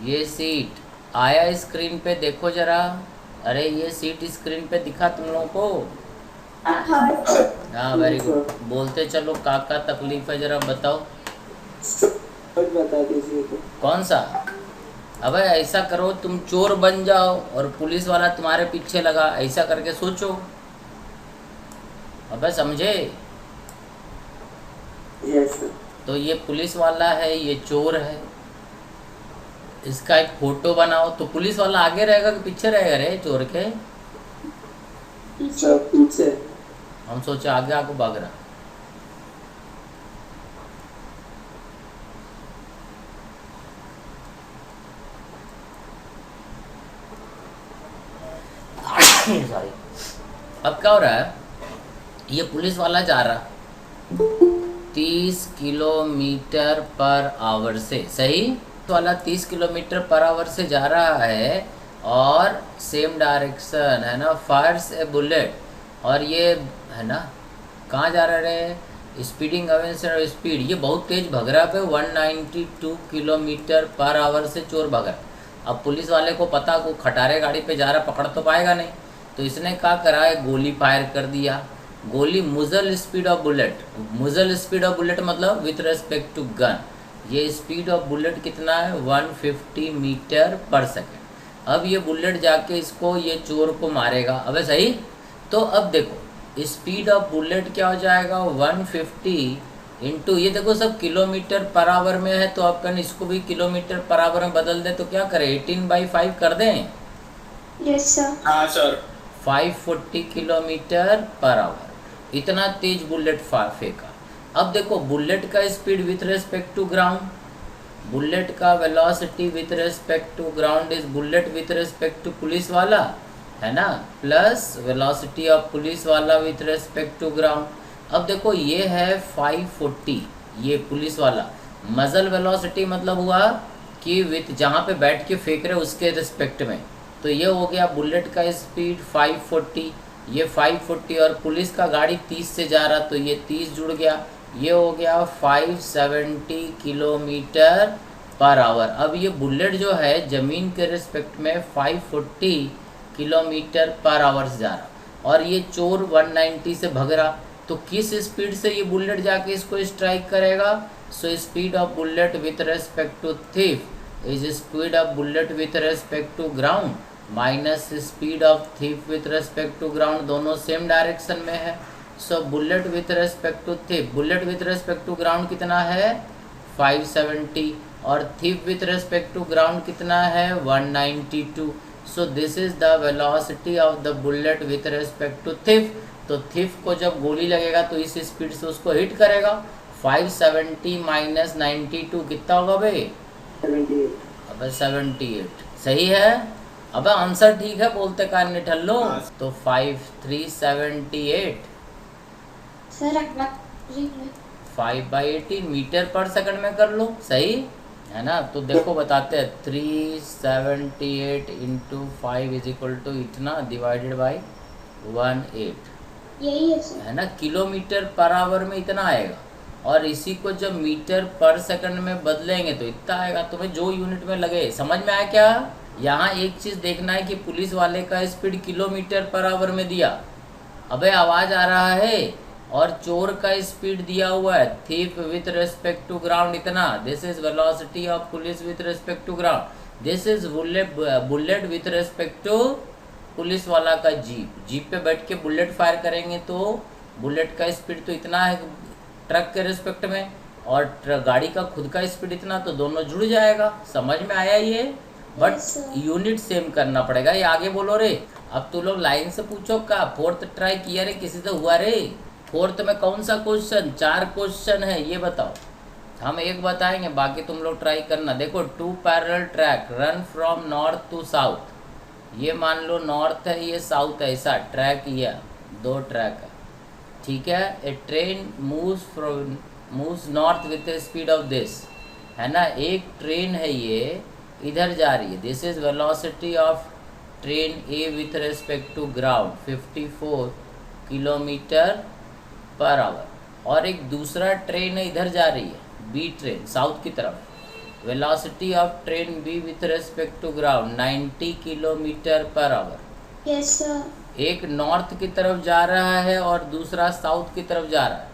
ये सीट आया स्क्रीन पे, देखो जरा। अरे ये सीट स्क्रीन पे दिखा तुम लोगों को? हाँ। हाँ, वेरी गुड। बोलते चलो, का तकलीफ है जरा बताओ। और बता दीजिए तो। कौन सा? अबे ऐसा करो, तुम चोर बन जाओ और पुलिस वाला तुम्हारे पीछे लगा, ऐसा करके सोचो। अबे समझे? Yes sir. तो ये पुलिस वाला है, ये चोर है। इसका एक फोटो बनाओ। तो पुलिस वाला आगे रहेगा कि पीछे रहेगा रे चोर के? सब पीछे। हम सोचे आगे आगे भाग रहा। सॉरी। अब क्या हो रहा है, ये पुलिस वाला जा रहा 30 किलोमीटर पर आवर से, सही? तो वाला 30 किलोमीटर पर आवर से जा रहा है और सेम डायरेक्शन है ना, फायर्स ए बुलेट। और ये है ना, कहाँ जा रहा है? Speeding against speed. ये बहुत तेज भग रहा है, 192 किलोमीटर पर आवर से चोर भग रहा। अब पुलिस वाले को पता को खटारे गाड़ी पे जा रहा, पकड़ तो पाएगा नहीं। तो इसने क्या करा है, गोली फायर कर दिया। गोली muzzle speed of bullet. Muzzle speed of bullet मतलब विथ रेस्पेक्ट टू गन। ये स्पीड ऑफ बुलेट कितना है? 150 मीटर पर सेकेंड। अब ये बुलेट जाके इसको, ये चोर को मारेगा। अबे सही। तो अब देखो, स्पीड ऑफ बुलेट क्या हो जाएगा? 150 इंटू, ये देखो सब किलोमीटर पर आवर में है, तो आप कहीं इसको भी किलोमीटर पर आवर में बदल दे तो क्या करें? 18/5 कर दें? Yes sir. हाँ सर। 540 kilometre per hour. इतना तेज बुलेट फेंका। अब देखो, बुलेट का speed with respect to ground, bullet का velocity with respect to ground is bullet with respect to police वाला, है ना, प्लस वेलोसिटी ऑफ पुलिस वाला विथ रेस्पेक्ट टू ग्राउंड। अब देखो ये है 540, ये पुलिस वाला। मजल वेलोसिटी मतलब हुआ कि विथ जहाँ पे बैठ के फेंक रहे उसके रिस्पेक्ट में। तो ये हो गया बुलेट का स्पीड 540, ये 540, और पुलिस का गाड़ी 30 से जा रहा तो ये 30 जुड़ गया। ये हो गया 570 किलोमीटर पर आवर। अब ये बुलेट जो है ज़मीन के रिस्पेक्ट में 540 किलोमीटर पर आवर से जा रहा, और ये चोर 190 से भग रहा। तो किस स्पीड से ये बुलेट जाके इसको स्ट्राइक करेगा? So speed of bullet with respect to thief is speed of bullet with respect to ground minus speed of thief with respect to ground, दोनों सेम डायरेक्शन में है। So bullet with respect to thief, bullet with respect to ground कितना है? 570, और thief with respect to ground कितना है? 192। So this is the velocity of the bullet with respect to thief. तो thief को जब गोली लगेगा तो इस स्पीड से उसको हिट करेगा। 570 माइनस 92 कितना होगा भाई? 78। अब 78, सही है। अब आंसर ठीक है, बोलते का निठल्लो। तो 5378 सर 5/18 मीटर पर सेकंड में कर लो, सही है ना। तो देखो बताते हैं, 378 इंटू 5 इज इक्वल टू इतना डिवाइडेड बाई 18, यही है सर। है ना। किलोमीटर पर आवर में इतना आएगा, और इसी को जब मीटर पर सेकंड में बदलेंगे तो इतना आएगा। तुम्हें जो यूनिट में लगे, समझ में आया क्या? यहाँ एक चीज़ देखना है कि पुलिस वाले का स्पीड किलोमीटर पर आवर में दिया, अबे आवाज़ आ रहा है, और चोर का स्पीड दिया हुआ है thief with respect to ground इतना। This is velocity of police with respect to ground, this is bullet with respect to police वाला का जीप। जीप पे बैठ के बुलेट फायर करेंगे तो बुलेट का स्पीड तो इतना है ट्रक के रिस्पेक्ट में, और गाड़ी का खुद का स्पीड इतना, तो दोनों जुड़ जाएगा। समझ में आया ये? बट यूनिट सेम करना पड़ेगा। ये आगे बोलो रे। अब तू लोग लाइन से पूछो, का फोर्थ ट्राई किया रे? किसी से हुआ रे? फोर्थ में कौन सा क्वेश्चन? 4 क्वेश्चन है, ये बताओ। हम एक बताएंगे, बाकी तुम लोग ट्राई करना। देखो, 2 parallel track run from north to south. ये मान लो नॉर्थ है, ये साउथ है, ऐसा ट्रैक, ये 2 ट्रैक है, ठीक है। A train moves north with a speed of this, है ना। एक ट्रेन है, ये इधर जा रही है। This is velocity of train A with respect to ground 54 kilometre per hour. और एक दूसरा ट्रेन है, इधर जा रही है, बी ट्रेन साउथ की तरफ, velocity of train B with respect to ground 90 kilometre per hour. Yes sir. एक नॉर्थ की तरफ जा रहा है और दूसरा साउथ की तरफ जा रहा है,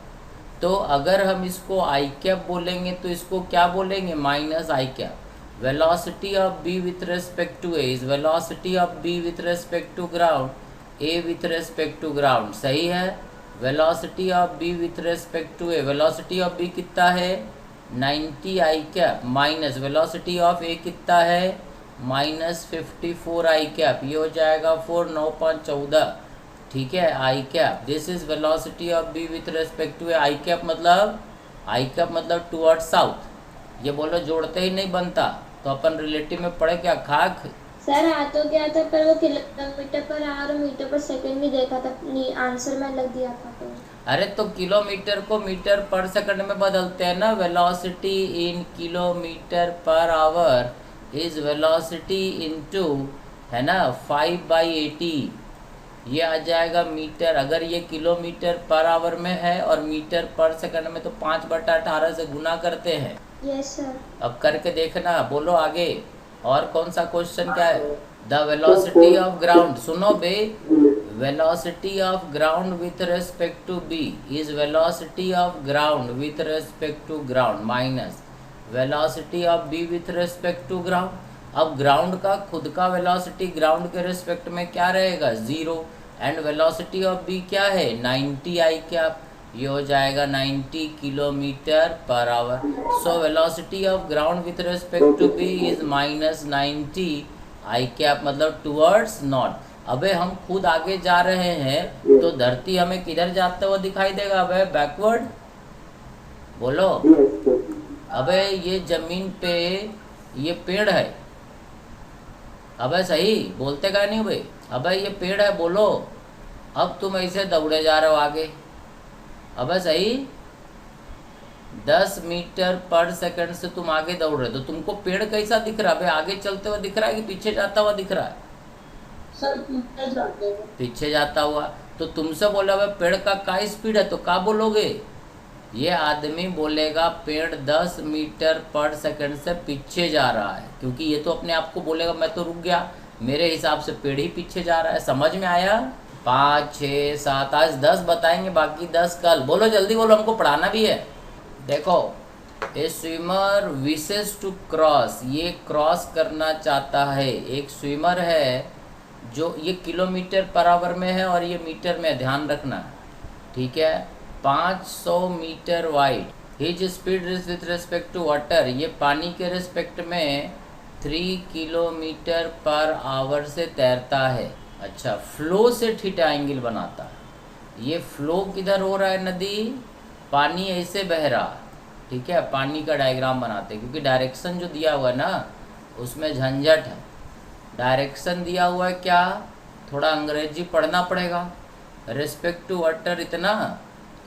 तो अगर हम इसको आई कैप बोलेंगे तो इसको क्या बोलेंगे, minus I cap. Velocity of B with respect to A is velocity of B with respect to ground A with respect to ground, सही है। Velocity of B with respect to A, velocity of B कितना है 90 I cap, minus velocity of A कितना है minus 54 आई cap, ये हो जाएगा 4 9 5 14, ठीक है। I cap this is velocity of B with respect to A. I cap मतलब टुवर्ड साउथ। ये बोलो जोड़ते ही नहीं बनता, तो अपन रिलेटिव में पढ़े क्या, खाक सर आ तो गया था, पर वो किलोमीटर पर आवर और मीटर पर सेकंड भी देखा था, आंसर में लग दिया था तो। अरे तो किलोमीटर को मीटर पर सेकंड में बदलते हैं ना। Velocity in kilometre per our is velocity into, है ना, 5/80, ये आ जाएगा मीटर। अगर ये किलोमीटर पर आवर में है और मीटर पर सेकंड में, तो 5/18 से गुना करते हैं। Yes sir. अब करके देखना, बोलो आगे। और कौन सा क्वेश्चन क्या है, द वेलोसिटी ऑफ ग्राउंड, सुनो बे, velocity of ground with respect to B is velocity of ground with respect to ground minus velocity of B with respect to ground. अब ग्राउंड का खुद का वेलोसिटी ग्राउंड के respect में क्या रहेगा, 0, एंड वेलोसिटी ऑफ बी क्या है 90 आई कैप, ये हो जाएगा 90 kilometre per hour. So velocity of ground with respect to B is minus 90 I cap, मतलब टुवर्ड्स नॉर्थ। अबे हम खुद आगे जा रहे हैं, तो धरती हमें किधर जाते हुए दिखाई देगा, अबे बैकवर्ड, बोलो। अबे ये जमीन पे ये पेड़ है, अबे सही बोलते का नहीं भाई, अबे ये पेड़ है, बोलो। अब तुम ऐसे दौड़े जा रहे हो आगे, अबे सही 10 मीटर पर सेकंड से तुम आगे दौड़ रहे हो, तो तुमको पेड़ कैसा दिख रहा है, भाई आगे चलते हुए दिख रहा है कि पीछे जाता हुआ दिख रहा है, सर पीछे जाते हैं। पीछे जाता हुआ। तो तुमसे बोला भाई पेड़ का स्पीड है, तो क्या बोलोगे, ये आदमी बोलेगा पेड़ 10 मीटर पर सेकंड से पीछे जा रहा है, क्योंकि ये तो अपने आप को बोलेगा मैं तो रुक गया, मेरे हिसाब से पेड़ ही पीछे जा रहा है। समझ में आया। 5 6 7 आज 10 बताएंगे, बाकी 10 कल। बोलो जल्दी बोलो, हमको पढ़ाना भी है। देखो, a swimmer wishes to cross, ये क्रॉस करना चाहता है। एक स्विमर है जो, ये किलोमीटर पर आवर में है और ये मीटर में, ध्यान रखना, ठीक है। 500 metre wide, his speed with respect to water, ये पानी के रेस्पेक्ट में 3 किलोमीटर पर आवर से तैरता है। अच्छा, फ्लो से थीटा एंगल बनाता है। ये फ्लो किधर हो रहा है, नदी, पानी ऐसे बह रहा, ठीक है। पानी का डायग्राम बनाते हैं, क्योंकि डायरेक्शन जो दिया हुआ है ना, उसमें झंझट है। डायरेक्शन दिया हुआ है क्या, थोड़ा अंग्रेजी पढ़ना पड़ेगा। रेस्पेक्ट टू वाटर इतना,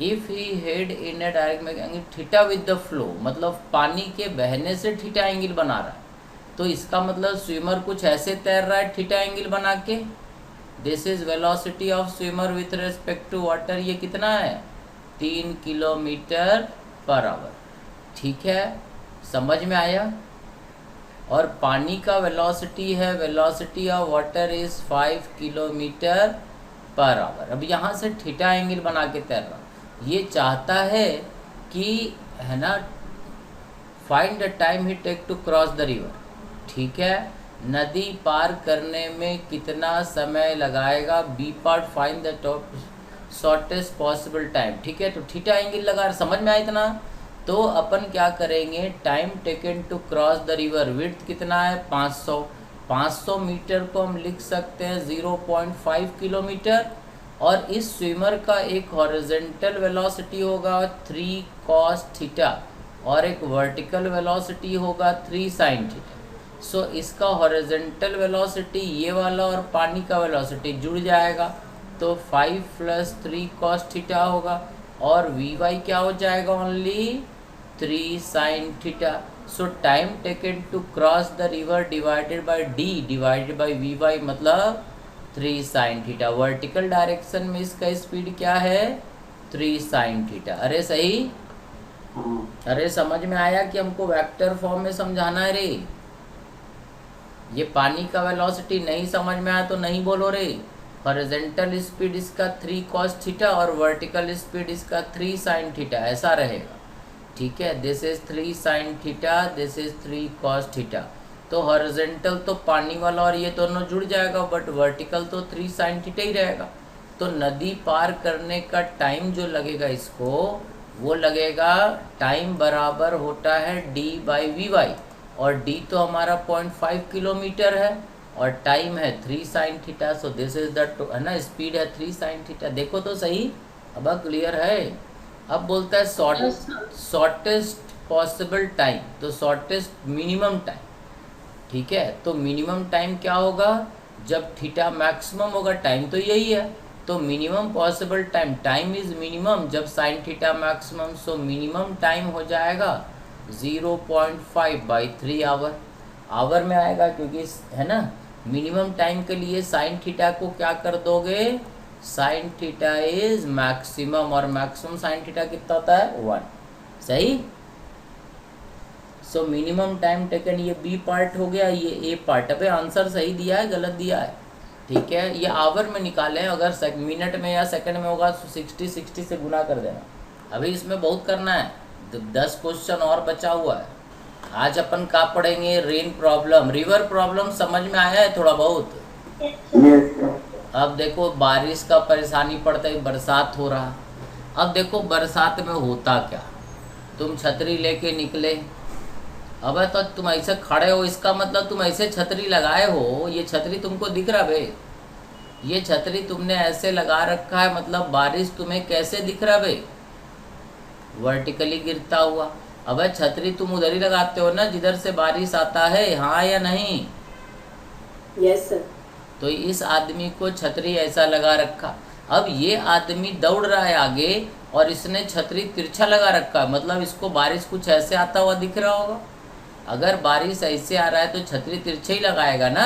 if he head in A direct angle theta with the flow, मतलब पानी के बहने से थीटा एंगल बना रहा है। तो इसका मतलब स्विमर कुछ ऐसे तैर रहा है थीटा एंगल बना के। This is velocity of swimmer with respect to water, ये कितना है 3 किलोमीटर पर आवर, ठीक है। समझ में आया। और पानी का वेलोसिटी है, velocity of water is 5 kilometre per our. अब यहाँ से थीटा एंगल बना के तैर रहा, ये चाहता है कि, है ना, find the time he take to cross the river, ठीक है। नदी पार करने में कितना समय लगाएगा, B part find the top shortest possible time, ठीक है। तो थीटा एंगल लगा, समझ में आया इतना। तो अपन क्या करेंगे, time taken to cross the river, width कितना है 500 मीटर को हम लिख सकते हैं 0.5 किलोमीटर। और इस स्विमर का एक हॉरिजॉन्टल वेलोसिटी होगा 3 cos थीटा और एक वर्टिकल वेलोसिटी होगा 3 sin थीटा। सो इसका हॉरिजॉन्टल वेलोसिटी ये वाला और पानी का वेलोसिटी जुड़ जाएगा, तो 5 + 3 cos थीटा होगा, और Vy क्या हो जाएगा, ओनली 3 sin थीटा। So time taken to cross the river divided by d divided by Vy, मतलब 3 sin थीटा। वर्टिकल डायरेक्शन में इसका स्पीड क्या है 3 sin थीटा। अरे सही, हाँ। अरे समझ में आया कि हमको वेक्टर फॉर्म में समझाना है रे। ये पानी का वेलोसिटी नहीं समझ में आया तो नहीं बोलो रे। हॉरिजॉन्टल स्पीड इसका 3 cos थीटा और वर्टिकल स्पीड इसका 3 sin थीटा, ऐसा रहेगा। ठीक है, this is 3 sin theta, this is 3 cos theta. तो हॉरिजॉन्टल तो पानी वाला और ये दोनों जुड़ जाएगा, बट वर्टिकल तो 3 sin थीटा ही रहेगा। तो नदी पार करने का टाइम जो लगेगा इसको, वो लगेगा, टाइम बराबर होता है d/vy, और d तो हमारा 0.5 किलोमीटर है और टाइम है 3 sin थीटा। सो दिस इज द, है ना, स्पीड है 3 sin थीटा। देखो तो सही, अब क्लियर है। अब बोलता है शॉर्टेस्ट पॉसिबल टाइम, तो शॉर्टेस्ट मिनिमम टाइम। ठीक है, तो मिनिमम टाइम क्या होगा जब थीटा मैक्सिमम होगा, टाइम तो यही है। तो minimum possible time, time is minimum जब sine theta maximum, so minimum time हो जाएगा 0.5/3 आवर। आवर में आएगा क्योंकि, है ना, मिनिमम टाइम के लिए साइन थीटा को क्या कर दोगे, साइन थीटा इज मैक्सिमम, और मैक्सिमम साइन थीटा कितना होता है 1। सही। सो मिनिमम टाइम टेकन, ये बी पार्ट हो गया, ये ए पार्ट। अबे आंसर सही दिया है गलत दिया है? ठीक है, ये आवर में निकालें, अगर मिनट में या सेकंड में होगा तो 60 से गुना कर देना। अभी इसमें बहुत करना है, 10 क्वेश्चन और बचा हुआ है। आज अपन का पढ़ेंगे, रेन प्रॉब्लम, रिवर प्रॉब्लम समझ में आया है थोड़ा बहुत? अब देखो बारिश का परेशानी पड़ता है, बरसात हो रहा। अब देखो बरसात में होता क्या, तुम छतरी लेके निकले। अब तो तुम ऐसे खड़े हो, इसका मतलब तुम ऐसे छतरी लगाए हो, ये छतरी तुमको दिख रहा बे, ये छतरी तुमने ऐसे लगा रखा है, मतलब बारिश तुम्हें कैसे दिख रहा बे, वर्टिकली गिरता हुआ। अब छतरी तुम उधर ही लगाते हो ना जिधर से बारिश आता है, हाँ या नहीं? Yes sir. तो इस आदमी को छतरी ऐसा लगा रखा। अब ये आदमी दौड़ रहा है आगे और इसने छतरी तिरछा लगा रखा है, मतलब इसको बारिश कुछ ऐसे आता हुआ दिख रहा होगा। अगर बारिश ऐसे आ रहा है तो छतरी तिरछे ही लगाएगा ना।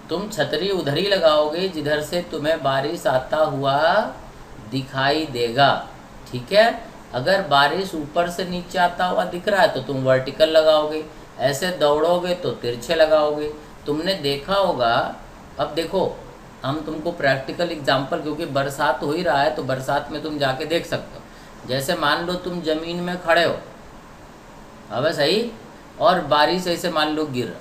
तुम छतरी उधर ही लगाओगे जिधर से तुम्हें बारिश आता हुआ दिखाई देगा। ठीक है, अगर बारिश ऊपर से नीचे आता हुआ दिख रहा है तो तुम वर्टिकल लगाओगे, ऐसे दौड़ोगे तो तिरछे लगाओगे। तुमने देखा होगा, अब देखो हम तुमको प्रैक्टिकल एग्जांपल, क्योंकि बरसात हो ही रहा है तो बरसात में तुम जाके देख सकते हो। जैसे मान लो तुम ज़मीन में खड़े हो, अब सही, और बारिश ऐसे मान लो गिर रहा,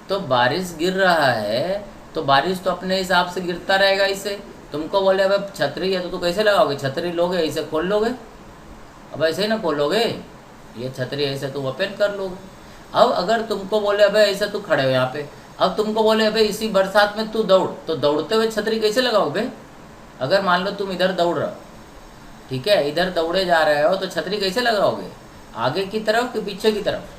तो बारिश गिर रहा है तो बारिश तो अपने हिसाब से गिरता रहेगा। इसे तुमको बोले अब छतरी है तो तू कैसे लगाओगे, छतरी लोगे ऐसे खोल लोगे, अब ऐसे ही ना खोलोगे, ये छतरी ऐसे तू ओपन कर लोगे। अब अगर तुमको बोले अबे ऐसे तू खड़े हो यहाँ पे, अब तुमको बोले अबे इसी बरसात में तू दौड़, तो दौड़ते हुए छतरी कैसे लगाओगे? अगर मान लो तुम इधर दौड़ रहे हो, ठीक है, इधर दौड़े जा रहे हो, तो छतरी कैसे लगाओगे, आगे की तरफ कि पीछे की तरफ?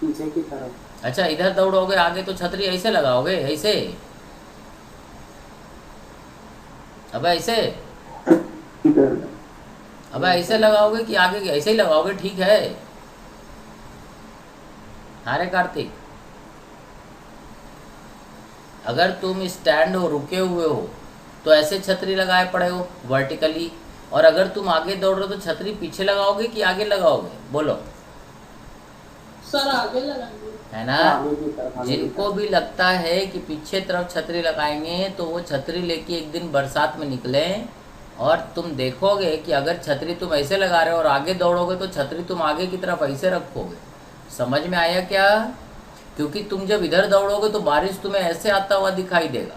पीछे की तरफ। अच्छा, इधर दौड़ोगे आगे तो छतरी ऐसे लगाओगे, ऐसे, अब ऐसे, अब ऐसे लगाओगे कि आगे ऐसे ही लगाओगे? ठीक है, अरे कार्तिक, अगर तुम स्टैंड हो, रुके हुए हो, तो ऐसे छतरी लगाए पड़े हो वर्टिकली, और अगर तुम आगे दौड़ रहे हो तो छतरी पीछे लगाओगे कि आगे लगाओगे? बोलो सर आगे लगाएंगे, है ना। जिनको भी लगता है कि पीछे तरफ छतरी लगाएंगे तो वो छतरी लेके एक दिन बरसात में निकले, और तुम देखोगे कि अगर छतरी तुम ऐसे लगा रहे हो और आगे दौड़ोगे तो छतरी तुम आगे की तरफ ऐसे रखोगे। समझ में आया क्या? क्योंकि तुम जब इधर दौड़ोगे तो बारिश तुम्हें ऐसे आता हुआ दिखाई देगा।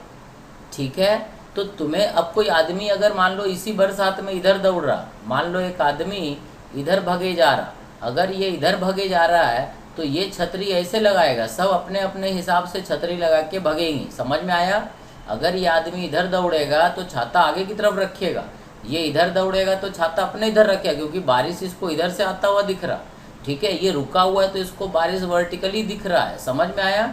ठीक है, तो तुम्हें अब कोई आदमी अगर मान लो इसी बरसात में इधर दौड़ रहा, मान लो एक आदमी इधर भगे जा रहा, अगर ये इधर भगे जा रहा है तो ये छतरी ऐसे लगाएगा, सब अपने अपने हिसाब से छतरी लगा के भगेंगे। समझ में आया? अगर ये आदमी इधर दौड़ेगा तो छाता आगे की तरफ रखेगा, ये इधर दौड़ेगा तो छाता अपने इधर रखेगा, क्योंकि बारिश इसको इधर से आता हुआ दिख रहा। ठीक है, ये रुका हुआ है तो इसको बारिश वर्टिकली दिख रहा है। समझ में आया?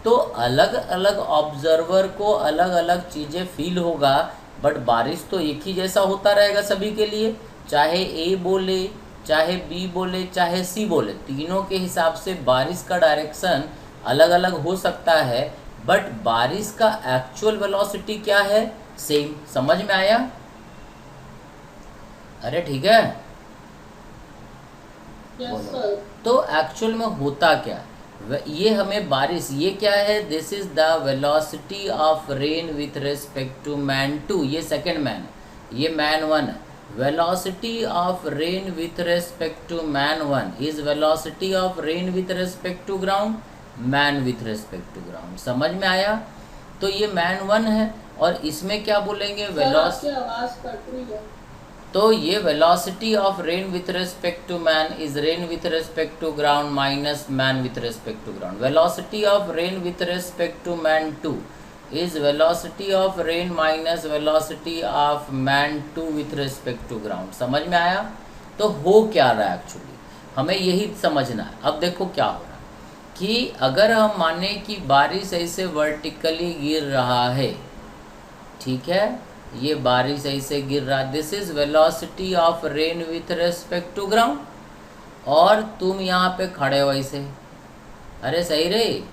तो अलग अलग ऑब्जर्वर को अलग अलग चीज़ें फील होगा, बट बारिश तो एक ही जैसा होता रहेगा सभी के लिए, चाहे ए बोले, चाहे बी बोले, चाहे सी बोले, तीनों के हिसाब से बारिश का डायरेक्शन अलग अलग हो सकता है, बट बारिश का एक्चुअल वेलोसिटी क्या है, सेम। समझ में आया? अरे ठीक है, यस बोलो। सर। तो एक्चुअल में होता क्या है, ये हमें बारिश, ये क्या है, this is the velocity of rain with respect to man 2, ये सेकंड मैन, ये मैन 1 है। Velocity of rain with respect to man 1 is velocity of rain with respect to ground, man with respect to ground. समझ में आया? तो ये man 1 है और इसमें क्या बोलेंगे, सर आपकी आवाज कट रही है। तो ये velocity of rain with respect to man is rain with respect to ground minus man with respect to ground. Velocity of rain with respect to man 2 is velocity of rain minus velocity of man 2 with respect to ground. समझ में आया? तो हो क्या रहा है actually, हमें यही समझना है। अब देखो क्या हो रहा है कि अगर हम माने कि बारिश ऐसे वर्टिकली गिर रहा है, ठीक है, ये बारिश ऐसे गिर रहा है, this is velocity of rain with respect to ground, और तुम यहाँ पे खड़े हो ऐसे, अरे सही रे,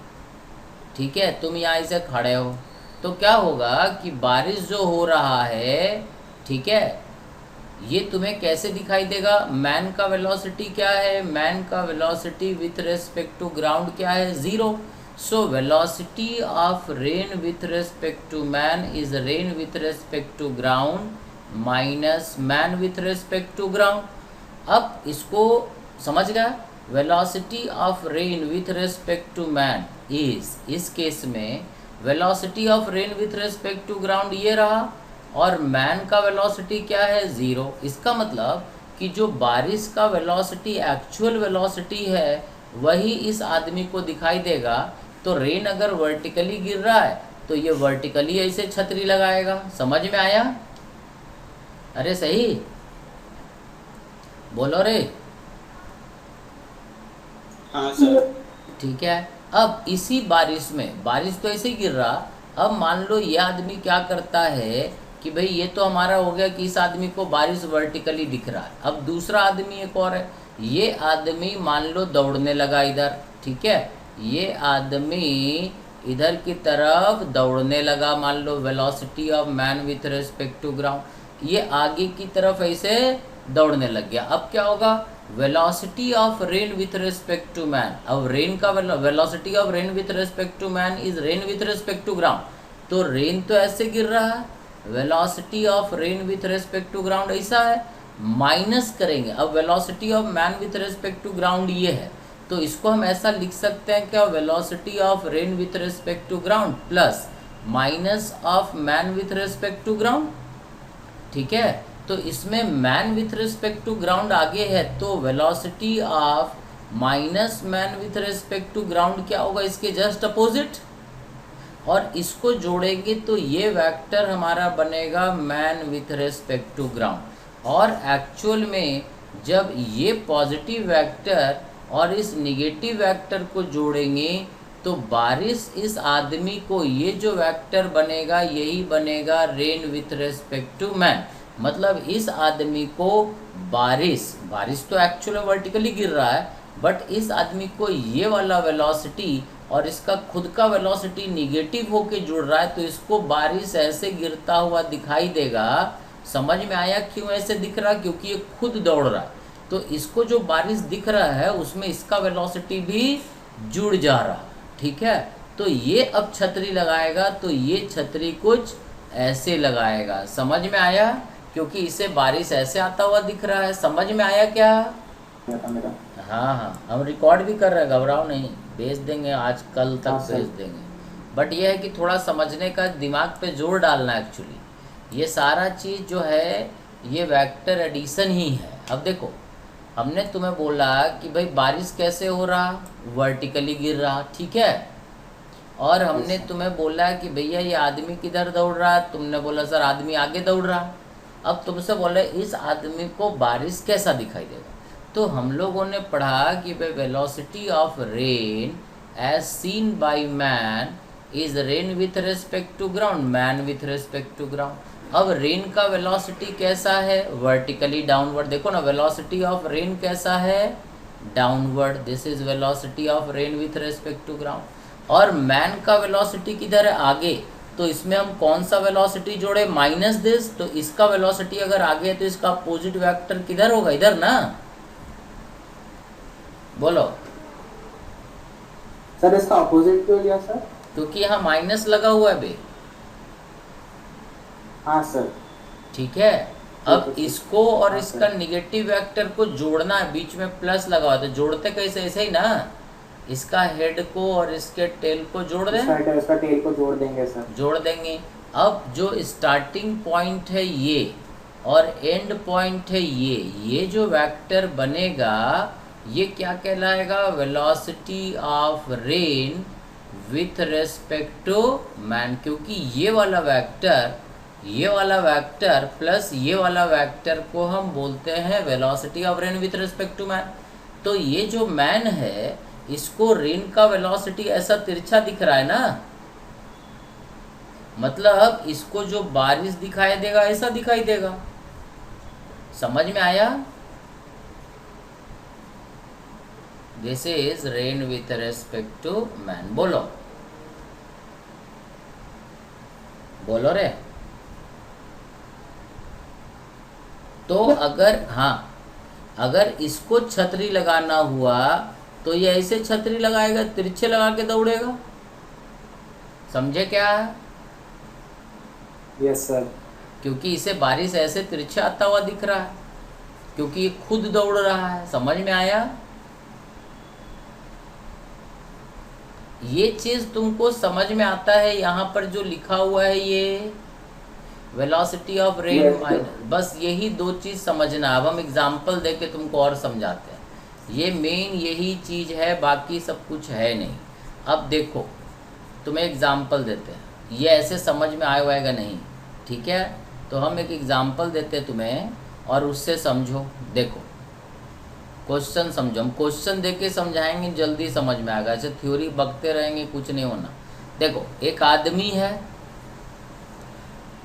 ठीक है, तुम यहाँ ऐसे खड़े हो, तो क्या होगा कि बारिश जो हो रहा है, ठीक है, ये तुम्हें कैसे दिखाई देगा, मैन का वेलोसिटी क्या है, मैन का velocity with respect to ground क्या है, 0। So velocity of rain with respect to man is rain with respect to ground minus man with respect to ground। अब इसको समझ गया, velocity of rain with respect to man is, इस case में velocity of rain with respect to ground ये रहा, और man का velocity क्या है, 0। इसका मतलब कि जो बारिश का velocity एक्चुअल velocity है वही इस आदमी को दिखाई देगा। तो रेन अगर वर्टिकली गिर रहा है तो ये वर्टिकली ऐसे छतरी लगाएगा। समझ में आया? अरे सही बोलो रे। हाँ सर। ठीक है, अब इसी बारिश में, बारिश तो ऐसे ही गिर रहा, अब मान लो ये आदमी क्या करता है कि भाई ये तो हमारा हो गया कि इस आदमी को बारिश वर्टिकली दिख रहा है। अब दूसरा आदमी एक और है, ये आदमी मान लो दौड़ने लगा इधर, ठीक है, ये आदमी इधर की तरफ दौड़ने लगा, मान लो velocity of man with respect to ground, ये आगे की तरफ ऐसे दौड़ने लग गया। अब क्या होगा, velocity of rain with respect to man, अब रेन का velocity of rain with respect to man is rain with respect to ground, तो रेन तो ऐसे गिर रहा है, velocity of rain with respect to ground ऐसा है, माइनस करेंगे, अब velocity of man with respect to ground ये है, तो इसको हम ऐसा लिख सकते हैं क्या, velocity of rain with respect to ground plus minus of man with respect to ground. ठीक है, तो इसमें man with respect to ground आगे है, तो velocity of minus man with respect to ground क्या होगा, इसके जस्ट अपोजिट, और इसको जोड़ेंगे तो ये वेक्टर हमारा बनेगा man with respect to ground. और एक्चुअल में जब ये पॉजिटिव वेक्टर और इस निगेटिव वेक्टर को जोड़ेंगे तो बारिश इस आदमी को, ये जो वेक्टर बनेगा यही बनेगा rain with respect to man, मतलब इस आदमी को बारिश तो एक्चुअल वर्टिकली गिर रहा है, बट इस आदमी को ये वाला वेलोसिटी और इसका खुद का वेलोसिटी निगेटिव होके जुड़ रहा है, तो इसको बारिश ऐसे गिरता हुआ दिखाई देगा। समझ में आया क्यों ऐसे दिख रहा, क्योंकि ये खुद दौड़ रहा है, तो इसको जो बारिश दिख रहा है उसमें इसका वेलोसिटी भी जुड़ जा रहा। ठीक है, तो ये अब छतरी लगाएगा तो ये छतरी कुछ ऐसे लगाएगा। समझ में आया, क्योंकि इसे बारिश ऐसे आता हुआ दिख रहा है। समझ में आया क्या? हाँ, हम रिकॉर्ड भी कर रहे हैं, घबराओ नहीं, भेज देंगे आज कल तक भेज देंगे। बट ये है कि थोड़ा समझने का, दिमाग पे जोर डालना। एक्चुअली ये सारा चीज़ जो है ये वेक्टर एडिशन ही है। अब देखो, हमने तुम्हें बोला कि भाई बारिश कैसे हो रहा, वर्टिकली गिर रहा, ठीक है, और हमने तुम्हें बोला कि भैया ये आदमी किधर दौड़ रहा है, तुमने बोला सर आदमी आगे दौड़ रहा। अब तुमसे बोले इस आदमी को बारिश कैसा दिखाई देगा, तो हम लोगों ने पढ़ा कि भाई velocity of rain as seen by man is rain with respect to ground, man with respect to ground. अब रेन का वेलोसिटी कैसा है, वर्टिकली डाउनवर्ड। देखो ना, वेलोसिटी ऑफ रेन कैसा है, downward, this is velocity of rain with respect to ground. और man का वेलोसिटी किधर है, आगे, तो इसमें हम कौन सा वेलोसिटी जोड़े, माइनस दिस, तो इसका वेलोसिटी अगर आगे है तो इसका अपोजिट वेक्टर किधर होगा, इधर ना। बोलो। सर इसका ऑपोजिट क्यों लिया सर? क्योंकि यहाँ माइनस लगा हुआ है बे। हाँ सर। ठीक है, अब ठीक है, इसको और हाँ, इसका सर। निगेटिव वेक्टर को जोड़ना है, बीच में प्लस लगा हुआ है, तो जोड़ते कैसे? ऐसे ही ना, इसका हेड को और इसके टेल को जोड़ दें, इसका टेल को जोड़ देंगे सर। जोड़ देंगे। अब जो स्टार्टिंग पॉइंट है ये और एंड पॉइंट है ये जो वेक्टर बनेगा ये क्या कहलाएगा? Velocity of rain with respect to man. क्योंकि ये वाला वेक्टर प्लस ये वाला वेक्टर को हम बोलते हैं velocity of rain with respect to man. तो ये जो मैन है इसको रेन का वेलोसिटी ऐसा तिरछा दिख रहा है ना, मतलब इसको जो बारिश दिखाई देगा ऐसा दिखाई देगा। समझ में आया? This is rain with respect to man. बोलो बोलो रे। तो अगर इसको छतरी लगाना हुआ तो ये ऐसे छतरी लगाएगा, तिरछे लगा के दौड़ेगा। समझे क्या? Yes sir. क्योंकि इसे बारिश ऐसे तिरछा आता हुआ दिख रहा है, क्योंकि ये खुद दौड़ रहा है। समझ में आया? ये चीज तुमको समझ में आता है? यहाँ पर जो लिखा हुआ है ये वेलोसिटी ऑफ रेन माइनस, बस यही दो चीज समझना। अब हम एग्जाम्पल देके तुमको और समझाते हैं। ये मेन यही चीज है, बाकी सब कुछ है नहीं। अब देखो तुम्हें एग्जाम्पल देते हैं, ये ऐसे समझ में आएगा नहीं, ठीक है? तो हम एक एग्जाम्पल देते हैं तुम्हें और उससे समझो। देखो क्वेश्चन समझो, हम क्वेश्चन देके समझाएंगे, जल्दी समझ में आएगा। ऐसे थ्योरी बकते रहेंगे कुछ नहीं होना। देखो एक आदमी है,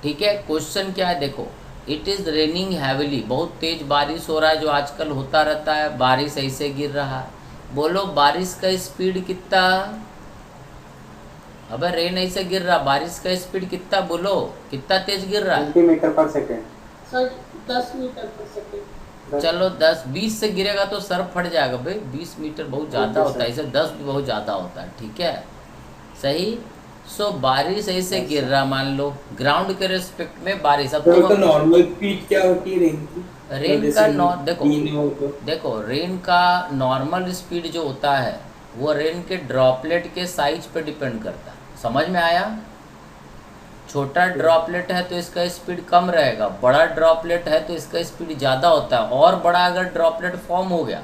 ठीक है? क्वेश्चन क्या है? देखो इट इज़ रेनिंग हैविली, बहुत तेज बारिश हो रहा है, जो आजकल होता रहता है, बारिश ऐसे गिर रहा है। बोलो बारिश का स्पीड कितना? अबे रेन ऐसे गिर रहा, बारिश का स्पीड कितना? बोलो कितना तेज गिर रहा है? 20 metre per second. Sir 10 metre per second. चलो 10-20 से गिरेगा तो सर फट जाएगा भाई। 20 मीटर बहुत ज़्यादा होता है, इसे 10 भी बहुत ज़्यादा होता है, ठीक है? सही। सो बारिश ऐसे गिर रहा, मान लो ग्राउंड के रेस्पेक्ट में बारिश। अब तो नॉर्मल स्पीड क्या होती है रेन की? रेन का देखो रेन का नॉर्मल स्पीड जो होता है वो रेन के ड्रॉपलेट के साइज पे डिपेंड करता है। समझ में आया? छोटा ड्रॉपलेट है तो इसका स्पीड कम रहेगा, बड़ा ड्रॉपलेट है तो इसका स्पीड ज़्यादा होता है, और बड़ा अगर ड्रॉपलेट फॉर्म हो गया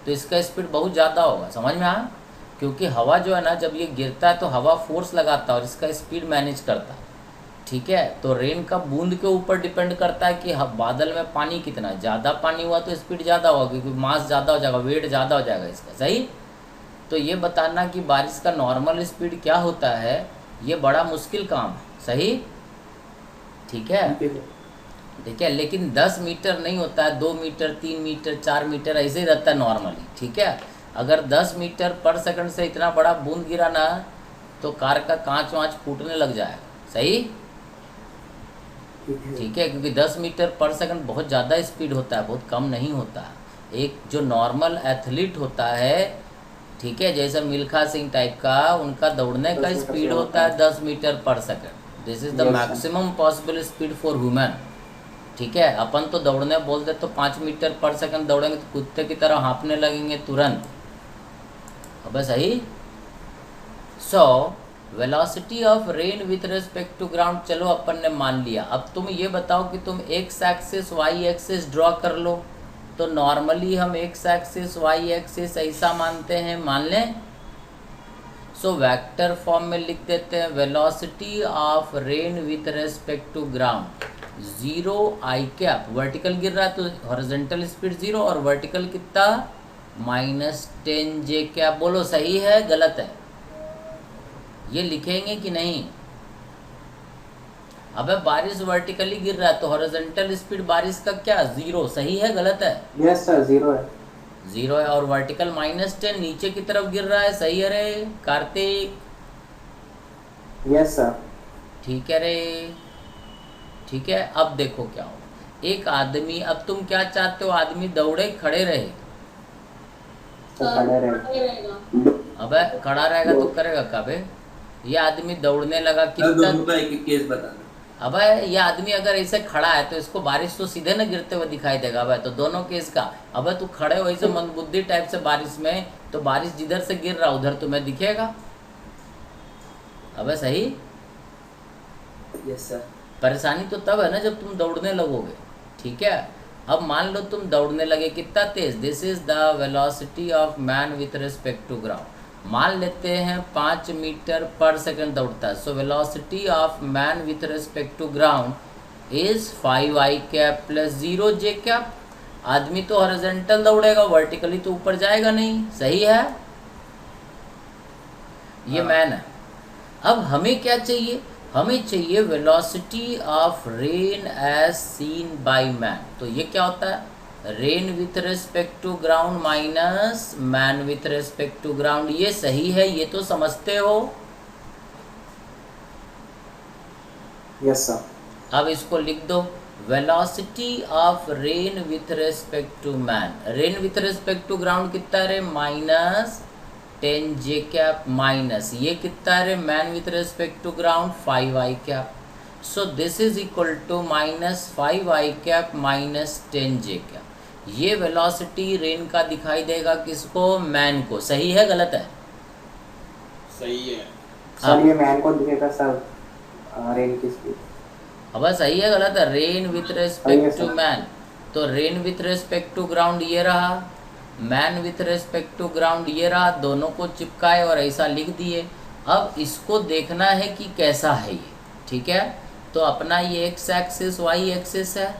तो इसका स्पीड बहुत ज़्यादा होगा। समझ में आया? क्योंकि हवा जो है ना, जब ये गिरता है तो हवा फोर्स लगाता है और इसका स्पीड मैनेज करता है, ठीक है? तो रेन का बूंद के ऊपर डिपेंड करता है कि बादल में पानी कितना, ज़्यादा पानी हुआ तो स्पीड ज़्यादा होगा, क्योंकि मास ज़्यादा हो जाएगा, वेट ज़्यादा हो जाएगा इसका। सही। तो ये बताना कि बारिश का नॉर्मल स्पीड क्या होता है, ये बड़ा मुश्किल काम है। सही, ठीक है? ठीक है, लेकिन 10 मीटर नहीं होता है, 2 मीटर 3 मीटर 4 मीटर ऐसे ही रहता है नॉर्मली, ठीक है? अगर 10 मीटर पर सेकंड से इतना बड़ा बूंद गिरा ना तो कार का कांच वाँच फूटने लग जाएगा। सही, ठीक है? क्योंकि 10 मीटर पर सेकंड बहुत ज़्यादा स्पीड होता है, बहुत कम नहीं होता। एक जो नॉर्मल एथलीट होता है, ठीक है, जैसे मिल्खा सिंह टाइप का, उनका दौड़ने का स्पीड होता है 10 metre per second. This is the maximum possible speed for human, ठीक है? अपन तो दौड़ने बोलते तो 5 मीटर पर सेकंड दौड़ेंगे तो कुत्ते की तरह हाँफने लगेंगे तुरंत। अब सही। So velocity of rain with respect to ground, चलो अपन ने मान लिया। अब तुम ये बताओ कि तुम X axis Y axis draw कर लो। तो नॉर्मली हम एक्स एक्सिस वाई एक्सिस ऐसा मानते हैं, मान लें। सो वेक्टर फॉर्म में लिख देते हैं velocity of rain with respect to ground 0 I cap, vertical गिर रहा है तो हॉरिजॉन्टल स्पीड 0 और वर्टिकल कितना -10 जे कैप। बोलो सही है गलत है? ये लिखेंगे कि नहीं? अबे बारिश वर्टिकली गिर रहा है तो हॉरिजॉन्टल स्पीड बारिश का क्या 0, सही है गलत है? यस सर 0 है। 0 है। और वर्टिकल -10 नीचे की तरफ गिर रहा है, सही है रे कार्तिक? Yes sir. ठीक है रे, ठीक है। अब देखो क्या हो, एक आदमी, अब तुम क्या चाहते हो? आदमी दौड़े खड़े रहे, वो खड़ा रहेगा। रहेगा। अबे खड़ा रहेगा तो करेगा क्या बे? ये आदमी दौड़ने लगा सर कितना। दोनों का एक एक केस बताना। अबे ये आदमी अगर ऐसे खड़ा है तो इसको बारिश तो सीधे ना गिरते हुए दिखाई देगा। अबे तो दोनों केस का। अबे तू खड़े हो ऐसे मंदबुद्धि टाइप से बारिश में, तो बारिश जिधर से गिर रहा उधर तुम्हें दिखेगा। अबे सही। Yes sir. परेशानी तो तब है ना जब तुम दौड़ने लगोगे। ठीक है, अब मान लो तुम दौड़ने लगे कितना तेज। This is the velocity of man with respect to ground. मान लेते हैं 5 मीटर पर सेकंड दौड़ता है। So velocity of man with respect to ground is 5i cap plus 0j cap. आदमी तो हॉरिजॉन्टल दौड़ेगा, वर्टिकली तो ऊपर जाएगा नहीं। सही है, ये मैन है। अब हमें क्या चाहिए? हमें चाहिए velocity of rain as seen by man. तो ये क्या होता है? Rain with respect to ground minus man with respect to ground. ये सही है, ये तो समझते हो। Yes sir. अब इसको लिख दो, velocity of rain with respect to man. Rain with respect to ground कितना है? माइनस 10j कैप माइनस ये कितना है? Man with respect to ground 5i cap. So this is equal to minus 5i cap minus 10j cap. ये velocity rain का दिखाई देगा किसको? मैन को। सही है गलत है? सही है सर ये मैन को दिखेगा सर, रेन की स्पीड। अब सही है गलत है? रेन विथ सही है रिस्पेक्ट टू सर। मैन। तो rain with respect to ground ये रहा, man with respect to ground ये रहा। दोनों को चिपकाए और ऐसा लिख दिए। अब इसको देखना है कि कैसा है ये। ठीक है, तो अपना ये एक्स एक्सिस वाई एक्सिस है।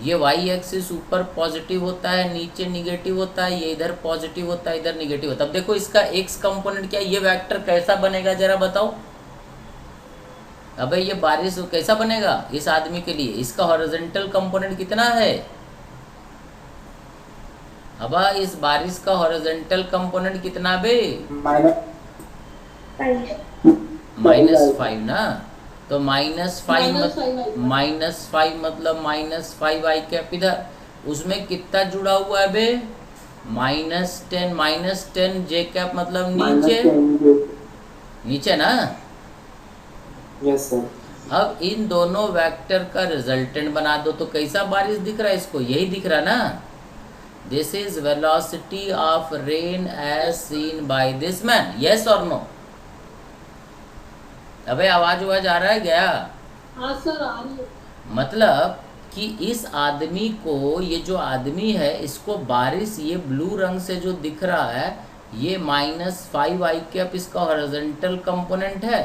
ये वाई एक्सिस ऊपर पॉजिटिव होता है, नीचे निगेटिव होता है। ये इधर पॉजिटिव होता है, इधर निगेटिव होता है। अब देखो इसका एक्स कंपोनेंट क्या है? ये वेक्टर कैसा बनेगा जरा बताओ। अबे ये बारिश कैसा बनेगा इस आदमी के लिए? इसका हॉरिजॉन्टल कंपोनेंट कितना है? अब इस बारिश का हॉरिजॉन्टल कंपोनेंट कितना बे? -5 ना। तो -5 मतलब -5i कैप। इधर उसमें कितना जुड़ा हुआ है बे? -10 j कैप मतलब नीचे नीचे ना। Yes sir. अब इन दोनों वेक्टर का रिजल्टेंट बना दो। तो कैसा बारिश दिख रहा है इसको? यही दिख रहा ना। This is velocity of rain as seen by this man. Yes और नो? अबे आवाज आ रहा है गया? हाँ सर आ रही है। मतलब कि इस आदमी को, ये जो आदमी है इसको बारिश ये ब्लू रंग से जो दिख रहा है ये -5i कैप इसका हॉरिजॉन्टल कंपोनेंट है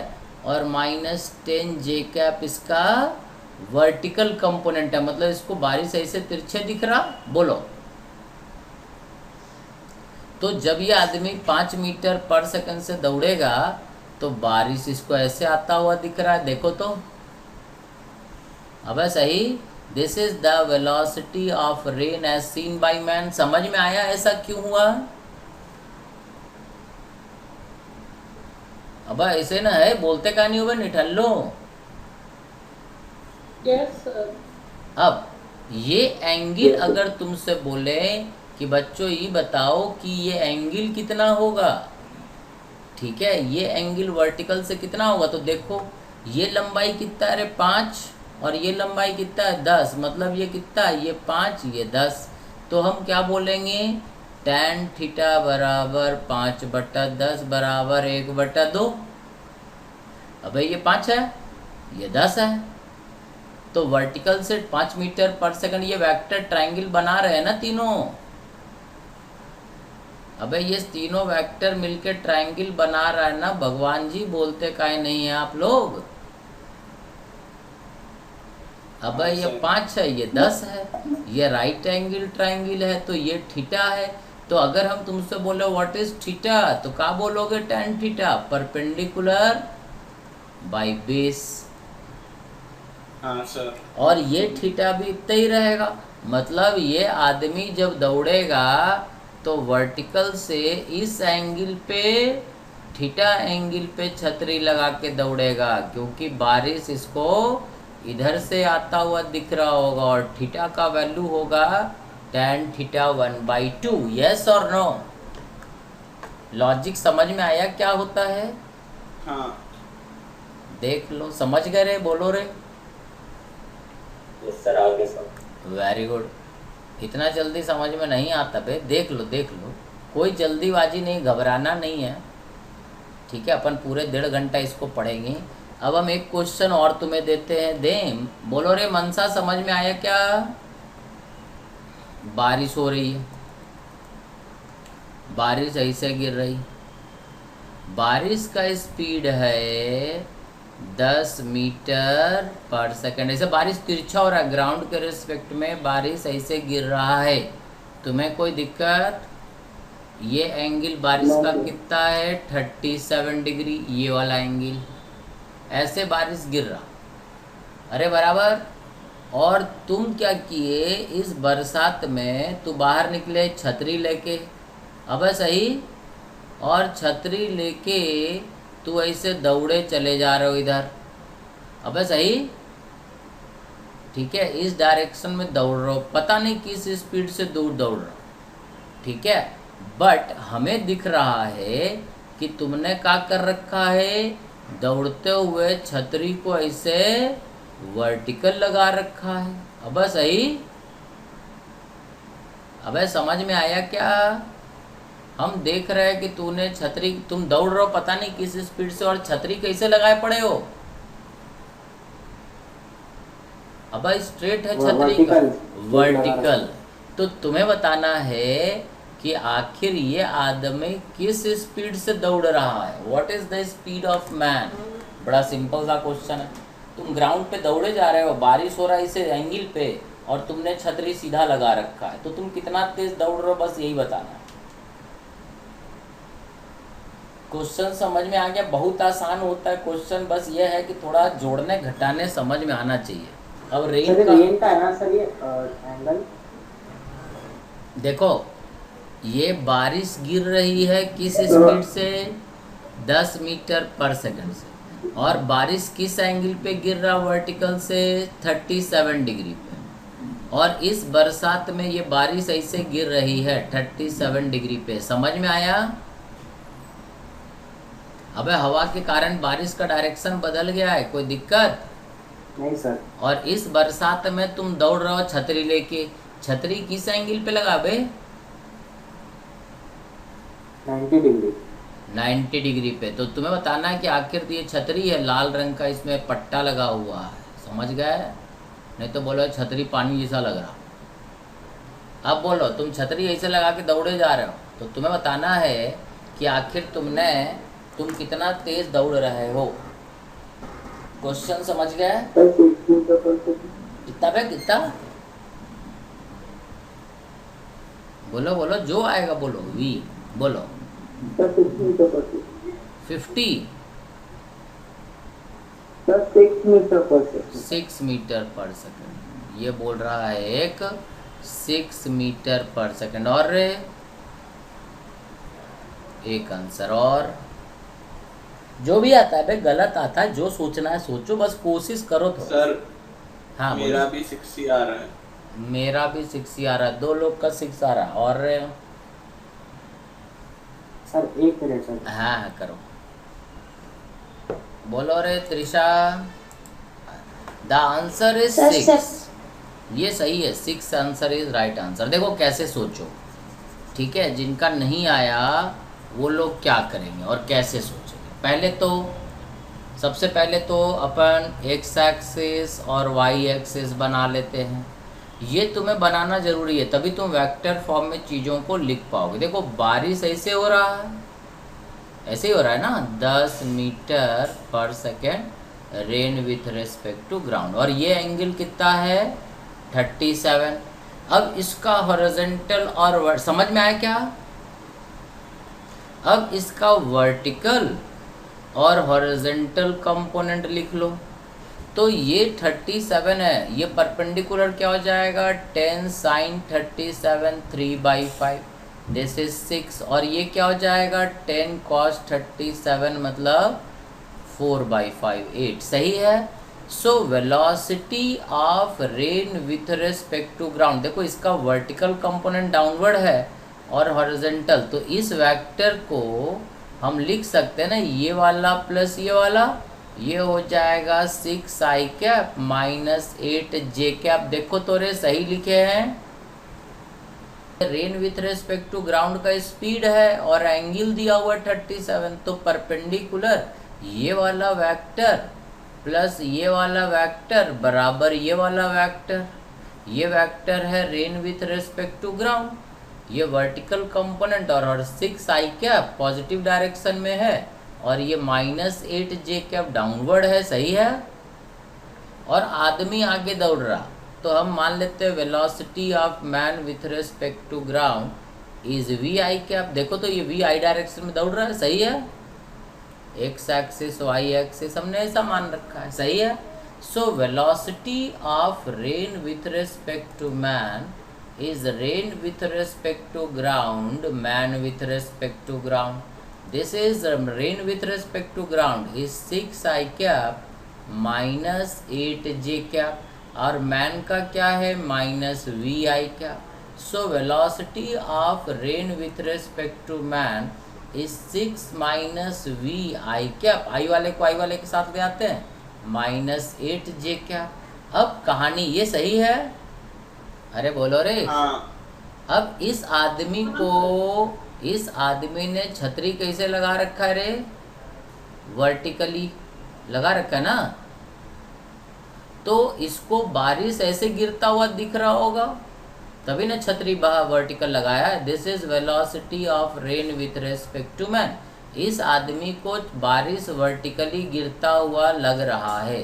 और -10j कैप इसका वर्टिकल कंपोनेंट है। मतलब इसको बारिश ऐसे तिरछे दिख रहा। बोलो। तो जब ये आदमी 5 मीटर पर सेकंड से दौड़ेगा तो बारिश इसको ऐसे आता हुआ दिख रहा है। देखो तो। अब सही। This is the velocity of rain as seen by man. समझ में आया ऐसा क्यों हुआ? अब ऐसे ना है, बोलते का नहीं हुआ निठल्लो। Yes sir. अब ये एंगल अगर तुमसे बोले कि बच्चों ये बताओ कि ये एंगल कितना होगा, ठीक है, ये एंगल वर्टिकल से कितना होगा, तो देखो ये लंबाई कितना है 5 और ये लंबाई कितना है 10। मतलब ये कितना है? ये 5 ये 10। तो हम क्या बोलेंगे? tan थीटा बराबर 5/10 बराबर 1/2। अब ये 5 है, ये 10 है। तो वर्टिकल से 5 मीटर पर सेकंड ये वेक्टर ट्रायंगल बना रहे हैं ना तीनों। अबे ये तीनों वेक्टर मिलके ट्रायंगल बना रहा है ना। भगवान जी बोलते काहे नहीं है आप लोग? अबे ये 5 है, ये 10 है, ये राइट एंगल ट्रायंगल है तो ये थीटा है। तो अगर हम तुमसे बोले व्हाट इज थीटा, तो क्या बोलोगे? tan theta perpendicular by base. हाँ सर। और ये थीटा भी इतना ही रहेगा। मतलब ये आदमी जब दौड़ेगा तो वर्टिकल से इस एंगल पे, थीटा एंगल पे छतरी लगा के दौड़ेगा, क्योंकि बारिश इसको इधर से आता हुआ दिख रहा होगा और थीटा का वैल्यू होगा tan थीटा 1/2। यस और नो? लॉजिक समझ में आया क्या होता है? हाँ देख लो, समझ गए रे, बोलो रे। यस सर, आगे सर। Very good. इतना जल्दी समझ में नहीं आता बे, देख लो देख लो, कोई जल्दीबाजी नहीं, घबराना नहीं है, ठीक है। अपन पूरे 1.5 घंटा इसको पढ़ेंगे। अब हम एक क्वेश्चन और तुम्हें देते हैं, दें, बोलो रे मनसा, समझ में आया क्या? बारिश हो रही है, बारिश ऐसे गिर रही, बारिश का स्पीड है 10 मीटर पर सेकंड। ऐसे बारिश तिरछा हो रहा है, ग्राउंड के रिस्पेक्ट में बारिश ऐसे गिर रहा है, तुम्हें कोई दिक्कत? ये एंगल बारिश का कितना है? 37 डिग्री, ये वाला एंगल। ऐसे बारिश गिर रहा, अरे बराबर। और तुम क्या किए, इस बरसात में तू बाहर निकले छतरी लेके, अब सही, और छतरी लेके तू ऐसे दौड़े चले जा रहे हो इधर, अबे सही, ठीक है। इस डायरेक्शन में दौड़ रहे हो, पता नहीं किस स्पीड से दूर दौड़ रहे हो, ठीक है। बट हमें दिख रहा है कि तुमने क्या कर रखा है, दौड़ते हुए छतरी को ऐसे वर्टिकल लगा रखा है, अबे सही। अबे समझ में आया क्या? हम देख रहे हैं कि तूने छतरी, तुम दौड़ रहे हो पता नहीं किस स्पीड से, और छतरी कैसे लगाए पड़े हो? अब स्ट्रेट है छतरी का, वर्टिकल। तो तुम्हें बताना है कि आखिर ये आदमी किस स्पीड से दौड़ रहा है, what is the speed of man. बड़ा सिंपल सा क्वेश्चन है। तुम ग्राउंड पे दौड़े जा रहे हो, बारिश हो रहा है इस एंगल पे, और तुमने छतरी सीधा लगा रखा है, तो तुम कितना तेज दौड़ रहे हो, बस यही बताना है। क्वेश्चन समझ में आ गया? बहुत आसान होता है क्वेश्चन, बस ये है कि थोड़ा जोड़ने घटाने समझ में आना चाहिए। अब रेन का है ना सर, ये एंगल देखो, ये बारिश गिर रही है किस स्पीड से? 10 मीटर पर सेकंड से। और बारिश किस एंगल पे गिर रहा? वर्टिकल से 37 डिग्री पे। और इस बरसात में ये बारिश ऐसे गिर रही है 37 डिग्री पे, समझ में आया? अबे हवा के कारण बारिश का डायरेक्शन बदल गया है, कोई दिक्कत नहीं सर। और इस बरसात में तुम दौड़ रहे हो छतरी लेके, छतरी किस एंगल पे लगा बे? 90 डिग्री। 90 डिग्री पे। तो तुम्हें बताना है कि आखिर ये छतरी है, लाल रंग का इसमें पट्टा लगा हुआ है, समझ गए? नहीं तो बोलो छतरी पानी जैसा लग रहा। अब बोलो, तुम छतरी ऐसे लगा के दौड़े जा रहे हो, तो तुम्हें बताना है कि आखिर तुम कितना तेज दौड़ रहे हो। क्वेश्चन समझ गए? कितना बे, कितना? बोलो बोलो, जो आएगा बोलो, वी बोलो। 50 6 मीटर पर सेकंड, ये बोल रहा है एक 6 मीटर पर सेकंड। और एक आंसर, और जो भी आता है भाई गलत आता है, जो सोचना है सोचो, बस कोशिश करो तो। सर हाँ मेरा भी 6 ही आ रहा है। मेरा भी 6 ही आ रहा है, 2 लोग का 6 आ रहा है। और सर 1 मिनट सर। हाँ हाँ करो, बोलो रे त्रिशा। द आंसर इज 6, ये सही है, 6 आंसर इज राइट आंसर। देखो कैसे सोचो, ठीक है। जिनका नहीं आया वो लोग क्या करेंगे और कैसे सोचेंगे। पहले तो सबसे पहले तो अपन एक्स एक्सिस और वाई एक्सिस बना लेते हैं। ये तुम्हें बनाना ज़रूरी है, तभी तुम वेक्टर फॉर्म में चीज़ों को लिख पाओगे। देखो बारिश ऐसे हो रहा है, ऐसे ही हो रहा है ना, 10 metre per second rain with respect to ground, और ये एंगल कितना है 37। अब इसका हॉरिजॉन्टल और समझ में आया क्या? अब इसका वर्टिकल और हॉरिजॉन्टल कंपोनेंट लिख लो। तो ये 37 है, ये परपेंडिकुलर क्या हो जाएगा 10 sin 37 3/5, दिस इज 6। और ये क्या हो जाएगा 10 cos 37 मतलब 4/5 8, सही है। So velocity of rain with respect to ground, देखो इसका वर्टिकल कंपोनेंट डाउनवर्ड है, और हॉरिजॉन्टल, तो इस वेक्टर को हम लिख सकते हैं ना, ये वाला प्लस ये वाला, ये हो जाएगा 6i cap minus 8j cap. देखो तो रे सही लिखे हैं। Rain with respect to ground का स्पीड है और एंगल दिया हुआ 37, तो परपेंडिकुलर ये वाला वेक्टर प्लस ये वाला वेक्टर बराबर ये वाला वेक्टर। ये वेक्टर है rain with respect to ground, ये वर्टिकल कंपोनेंट और 6i कैप पॉजिटिव डायरेक्शन में है और ये माइनस 8j कैप डाउनवर्ड है। सही है। और आदमी आगे दौड़ रहा, तो हम मान लेते हैं velocity of man with respect to ground is vi cap. देखो तो ये vi डायरेक्शन में दौड़ रहा है। सही है। x एक्सिस y एक्सिस हमने ऐसा मान रखा है। सही है। So velocity of rain with respect to man is rain with respect to ground, man with respect to ground. This is rain with respect to ground is 6i cap minus 8j cap और man का क्या है minus vi cap. So velocity of rain with respect to man is 6 minus vi cap. I वाले को I वाले के साथ ले आते हैं minus 8j cap। अब कहानी ये सही है। अरे बोलो रे। हाँ अब इस आदमी ने छतरी कैसे लगा रखा है रे? वर्टिकली लगा रखा है ना, तो इसको बारिश ऐसे गिरता हुआ दिख रहा होगा, तभी ना छतरी वर्टिकल लगाया है। This is velocity of rain with respect to man. इस आदमी को बारिश वर्टिकली गिरता हुआ लग रहा है,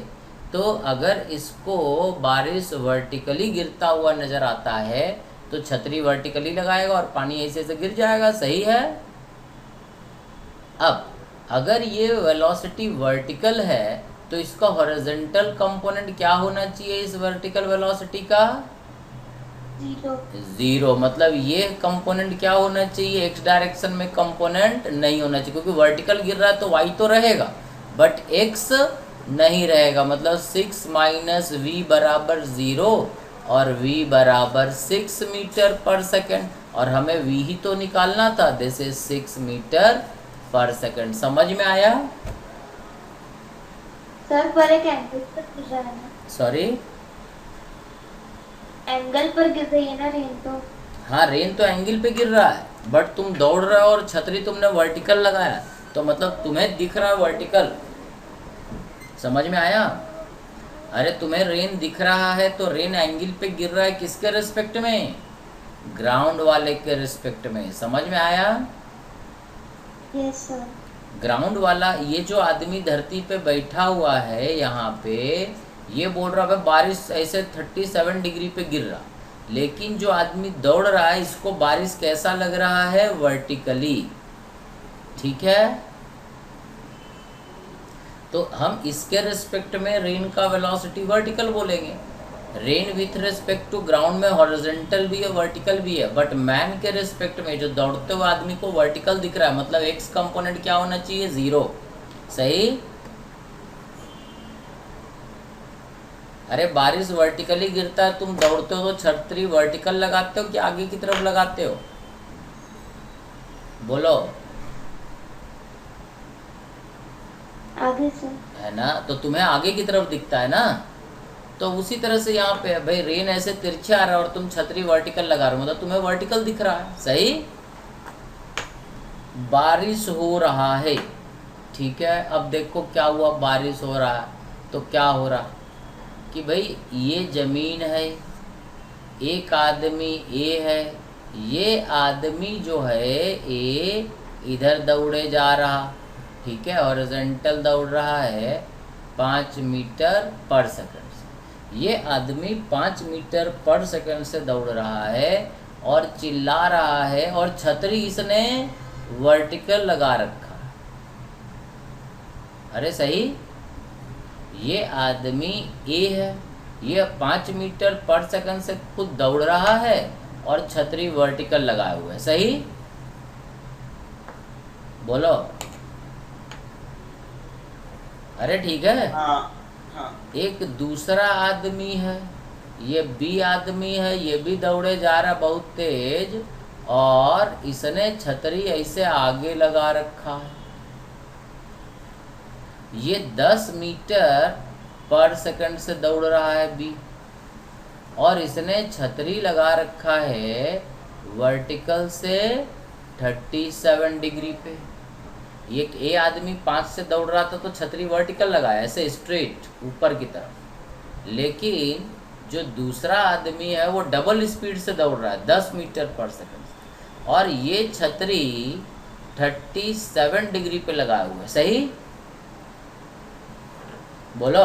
तो अगर इसको बारिश वर्टिकली गिरता हुआ नज़र आता है तो छतरी वर्टिकली लगाएगा और पानी ऐसे ऐसे गिर जाएगा। सही है। अब अगर ये वेलोसिटी वर्टिकल है तो इसका हॉरिजॉन्टल कंपोनेंट क्या होना चाहिए इस वर्टिकल वेलोसिटी का? 0। मतलब ये कंपोनेंट क्या होना चाहिए? एक्स डायरेक्शन में कंपोनेंट नहीं होना चाहिए, क्योंकि वर्टिकल गिर रहा है तो वाई तो रहेगा बट एक्स नहीं रहेगा। मतलब 6 माइनस वी बराबर 0 और v बराबर 6 मीटर पर सेकेंड, और हमें v ही तो निकालना था। This is 6 metre per second. समझ में आया? सर पर एक एंगल पर गिर रहा है ना? सॉरी, एंगल पर गिर रही है ना रेन तो? हाँ रेन तो एंगल पे गिर रहा है, बट तुम दौड़ रहे हो और छतरी तुमने वर्टिकल लगाया, तो मतलब तुम्हें दिख रहा है वर्टिकल। समझ में आया? अरे तुम्हें रेन दिख रहा है तो रेन एंगल पे गिर रहा है किसके रिस्पेक्ट में? ग्राउंड वाले के रिस्पेक्ट में। समझ में आया? Yes sir. ग्राउंड वाला, ये जो आदमी धरती पे बैठा हुआ है यहाँ पे, ये बोल रहा है बारिश ऐसे 37 डिग्री पे गिर रहा, लेकिन जो आदमी दौड़ रहा है इसको बारिश कैसा लग रहा है? वर्टिकली। ठीक है, तो हम इसके रिस्पेक्ट में रेन का वेलोसिटी वर्टिकल बोलेंगे। Rain with respect to ground में हॉरिजॉन्टल भी है वर्टिकल भी है, बट मैन के रिस्पेक्ट में जो दौड़ते हुए आदमी को वर्टिकल दिख रहा है, मतलब एक्स कंपोनेंट क्या होना चाहिए? 0। सही। अरे बारिश वर्टिकली गिरता है, तुम दौड़ते हो तो छतरी वर्टिकल लगाते हो कि आगे की तरफ लगाते हो? बोलो। आगे से है ना, तो तुम्हें आगे की तरफ दिखता है ना, तो उसी तरह से यहाँ पे भाई रेन ऐसे तिरछे आ रहा है और तुम छतरी वर्टिकल लगा रहे हो, मतलब तुम्हें वर्टिकल दिख रहा है। सही। बारिश हो रहा है, ठीक है। अब देखो क्या हुआ, बारिश हो रहा है तो क्या हो रहा कि भाई ये ज़मीन है, एक आदमी ए है, ये आदमी जो है ए इधर दौड़े जा रहा, ठीक है, हॉरिजॉन्टल दौड़ रहा है 5 मीटर पर सेकंड से। ये आदमी 5 मीटर पर सेकंड से दौड़ रहा है और चिल्ला रहा है, और छतरी इसने वर्टिकल लगा रखा। अरे सही। ये आदमी ए है, ये 5 मीटर पर सेकंड से खुद दौड़ रहा है और छतरी वर्टिकल लगाए हुए है। सही। बोलो। अरे ठीक है। हाँ हाँ एक दूसरा आदमी है, ये बी आदमी है, ये भी दौड़े जा रहा बहुत तेज और इसने छतरी ऐसे आगे लगा रखा है। ये 10 मीटर पर सेकंड से दौड़ रहा है बी, और इसने छतरी लगा रखा है वर्टिकल से 37 डिग्री पे। ये ए आदमी 5 से दौड़ रहा था तो छतरी वर्टिकल लगाया ऐसे स्ट्रेट ऊपर की तरफ, लेकिन जो दूसरा आदमी है वो डबल स्पीड से दौड़ रहा है 10 मीटर पर सेकंड, और ये छतरी 37 डिग्री पे लगाया हुआ है। सही बोलो,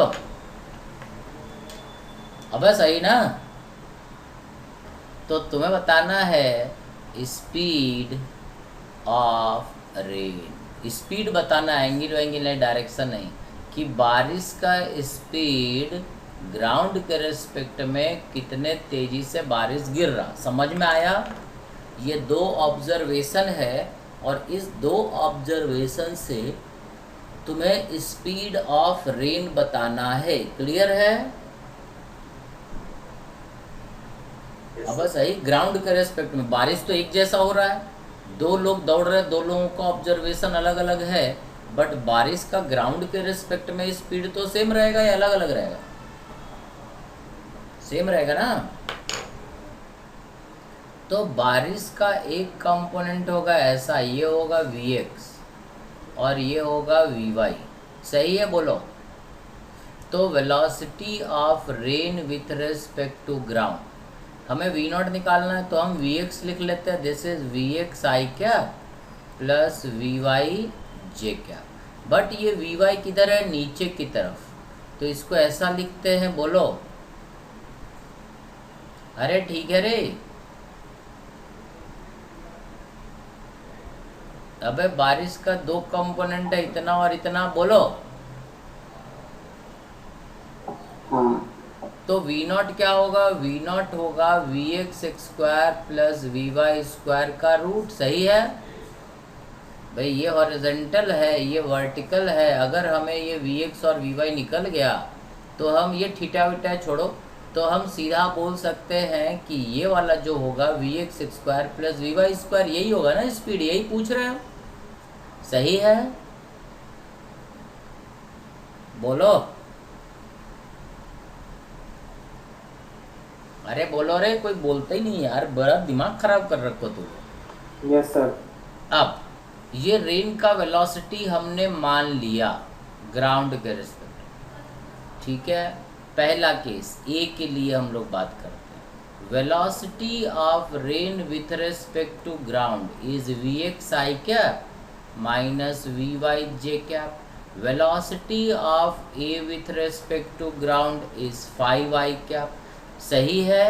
अबे सही ना? तो तुम्हें बताना है स्पीड ऑफ रेन। स्पीड बताना, एंगल वेंगल नहीं, डायरेक्शन नहीं, कि बारिश का स्पीड ग्राउंड के रेस्पेक्ट में कितने तेजी से बारिश गिर रहा। समझ में आया? ये 2 ऑब्जर्वेशन है, और इस 2 ऑब्जर्वेशन से तुम्हें स्पीड ऑफ रेन बताना है। क्लियर है? अब सही, ग्राउंड के रेस्पेक्ट में बारिश तो एक जैसा हो रहा है, 2 लोग दौड़ रहे हैं, 2 लोगों का ऑब्जर्वेशन अलग अलग है, बट बारिश का ग्राउंड के रेस्पेक्ट में स्पीड तो सेम रहेगा या अलग अलग रहेगा? सेम रहेगा ना। तो बारिश का एक कंपोनेंट होगा ऐसा, ये होगा Vx और ये होगा Vy। सही है बोलो? तो velocity of rain with respect to ground, हमें V0 निकालना है तो हम Vx लिख लेते हैं। दिस इज Vx आई क्या प्लस Vy j क्या। बट ये Vy किधर है? नीचे की तरफ, तो इसको ऐसा लिखते हैं। बोलो अरे ठीक है रे। अबे बारिश का 2 कंपोनेंट है, इतना और इतना। बोलो हाँ। तो V0 क्या होगा? V0 होगा Vx square plus Vy square का रूट। सही है भाई? ये हॉरिजॉन्टल है, ये वर्टिकल है। अगर हमें ये Vx और Vy निकल गया तो हम ये थीटा वीटा छोड़ो, तो हम सीधा बोल सकते हैं कि ये वाला जो होगा Vx square plus Vy square, यही होगा ना स्पीड। यही पूछ रहे हो? सही है? बोलो अरे बोलो रे, कोई बोलता ही नहीं यार, बड़ा दिमाग खराब कर रखो तुम। Yes sir. अब ये रेन का वेलोसिटी हमने मान लिया ग्राउंड के रिस्पेक्ट, ठीक है। पहला केस ए के लिए हम लोग बात करते हैं। Velocity of rain with respect to ground is Vx I cap minus Vy j cap. Velocity of A with respect to ground is 5i cap. सही है?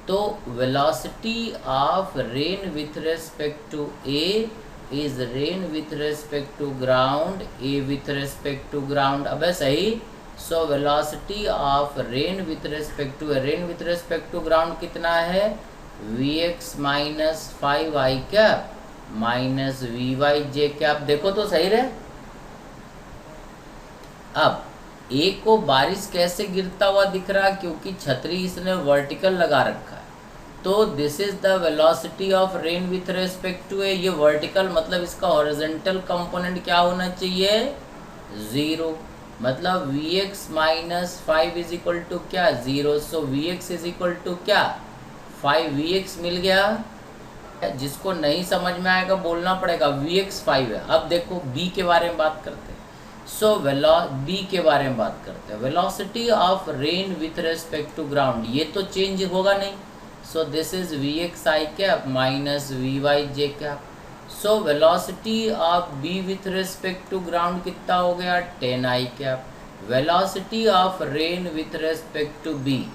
तो velocity of rain with respect to A is rain with respect to ground, A with respect to ground. अबे सही। So velocity of rain with respect to ground कितना है? Vx minus 5i cap minus Vy j cap. देखो तो सही रहे। अब ए को बारिश कैसे गिरता हुआ दिख रहा? क्योंकि छतरी इसने वर्टिकल लगा रखा है, तो this is the velocity of rain with respect to A. ये वर्टिकल मतलब इसका हॉरिजॉन्टल कंपोनेंट क्या होना चाहिए? 0। मतलब Vx minus 5 is equal to क्या? 0। So Vx is equal to क्या? 5। Vx मिल गया। जिसको नहीं समझ में आएगा बोलना पड़ेगा। Vx 5 है। अब देखो बी के बारे में बात करते हैं। सो बी के बारे में बात करते हैं। Velocity of rain with respect to ground, ये तो चेंज होगा नहीं। So this is Vx I cap minus Vy j cap. So velocity of B with respect to ground कितना हो गया? 10i cap. Velocity of rain with respect to B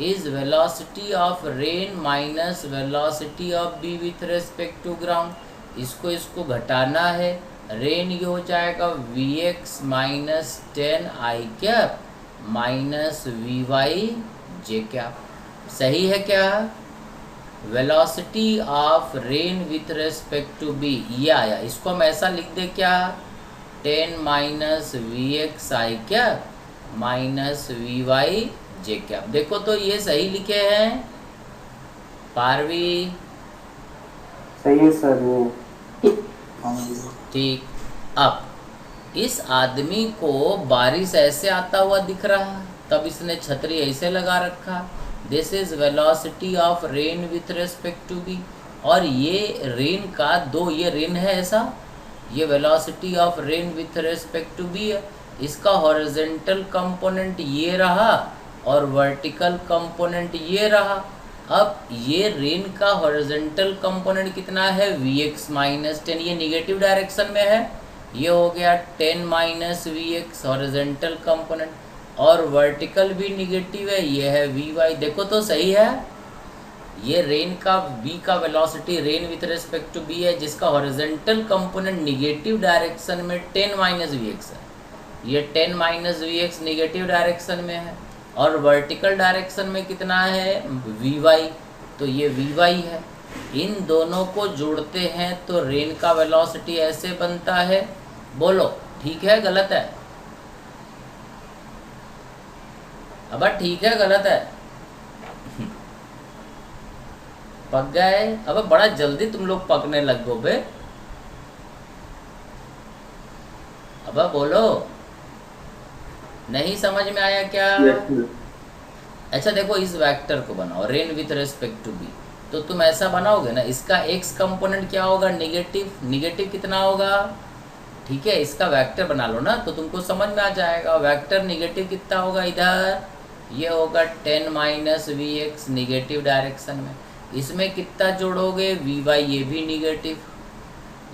is velocity of rain minus velocity of B with respect to ground. इसको घटाना है। Rain ये हो जाएगा Vx minus 10i cap minus Vy j cap. सही है क्या? Velocity of rain with respect to B ये आया। इसको हम ऐसा लिख दे क्या? 10 minus Vx I cap minus Vy j cap. देखो तो ये सही लिखे हैं पारवी? सही है सर वो। ठीक। अब इस आदमी को बारिश ऐसे आता हुआ दिख रहा है, तब इसने छतरी ऐसे लगा रखा। This is velocity of rain with respect to B. और ये रेन का ये रेन है ऐसा, ये velocity of rain with respect to B है। इसका हॉरिजॉन्टल कंपोनेंट ये रहा और वर्टिकल कंपोनेंट ये रहा। अब ये रेन का हॉरिजॉन्टल कंपोनेंट कितना है, Vx माइनस 10, ये निगेटिव डायरेक्शन में है। ये हो गया 10 माइनस Vx हॉरिजॉन्टल कंपोनेंट, और वर्टिकल भी निगेटिव है, ये है Vy। देखो तो सही है, ये रेन का v का velocity rain with respect to b है, जिसका हॉरिजॉन्टल कंपोनेंट निगेटिव डायरेक्शन में 10 माइनस Vx है। ये 10 माइनस Vx निगेटिव डायरेक्शन में है, और वर्टिकल डायरेक्शन में कितना है, Vy। तो ये Vy है। इन दोनों को जोड़ते हैं तो रेन का वेलोसिटी ऐसे बनता है। बोलो ठीक है गलत है? अब ठीक है गलत है? पक गए? अब बड़ा जल्दी तुम लोग पकने लग गो बे। अब बोलो, नहीं समझ में आया क्या? अच्छा देखो, इस वेक्टर को बनाओ rain with respect to B, तो तुम ऐसा बनाओगे ना, इसका x कंपोनेंट क्या होगा, नेगेटिव। नेगेटिव कितना होगा, ठीक है, इसका वेक्टर बना लो ना तो तुमको समझ में आ जाएगा। वेक्टर नेगेटिव कितना होगा, इधर ये होगा 10 माइनस Vx निगेटिव डायरेक्शन में। इसमें कितना जोड़ोगे, Vy, ये भी निगेटिव,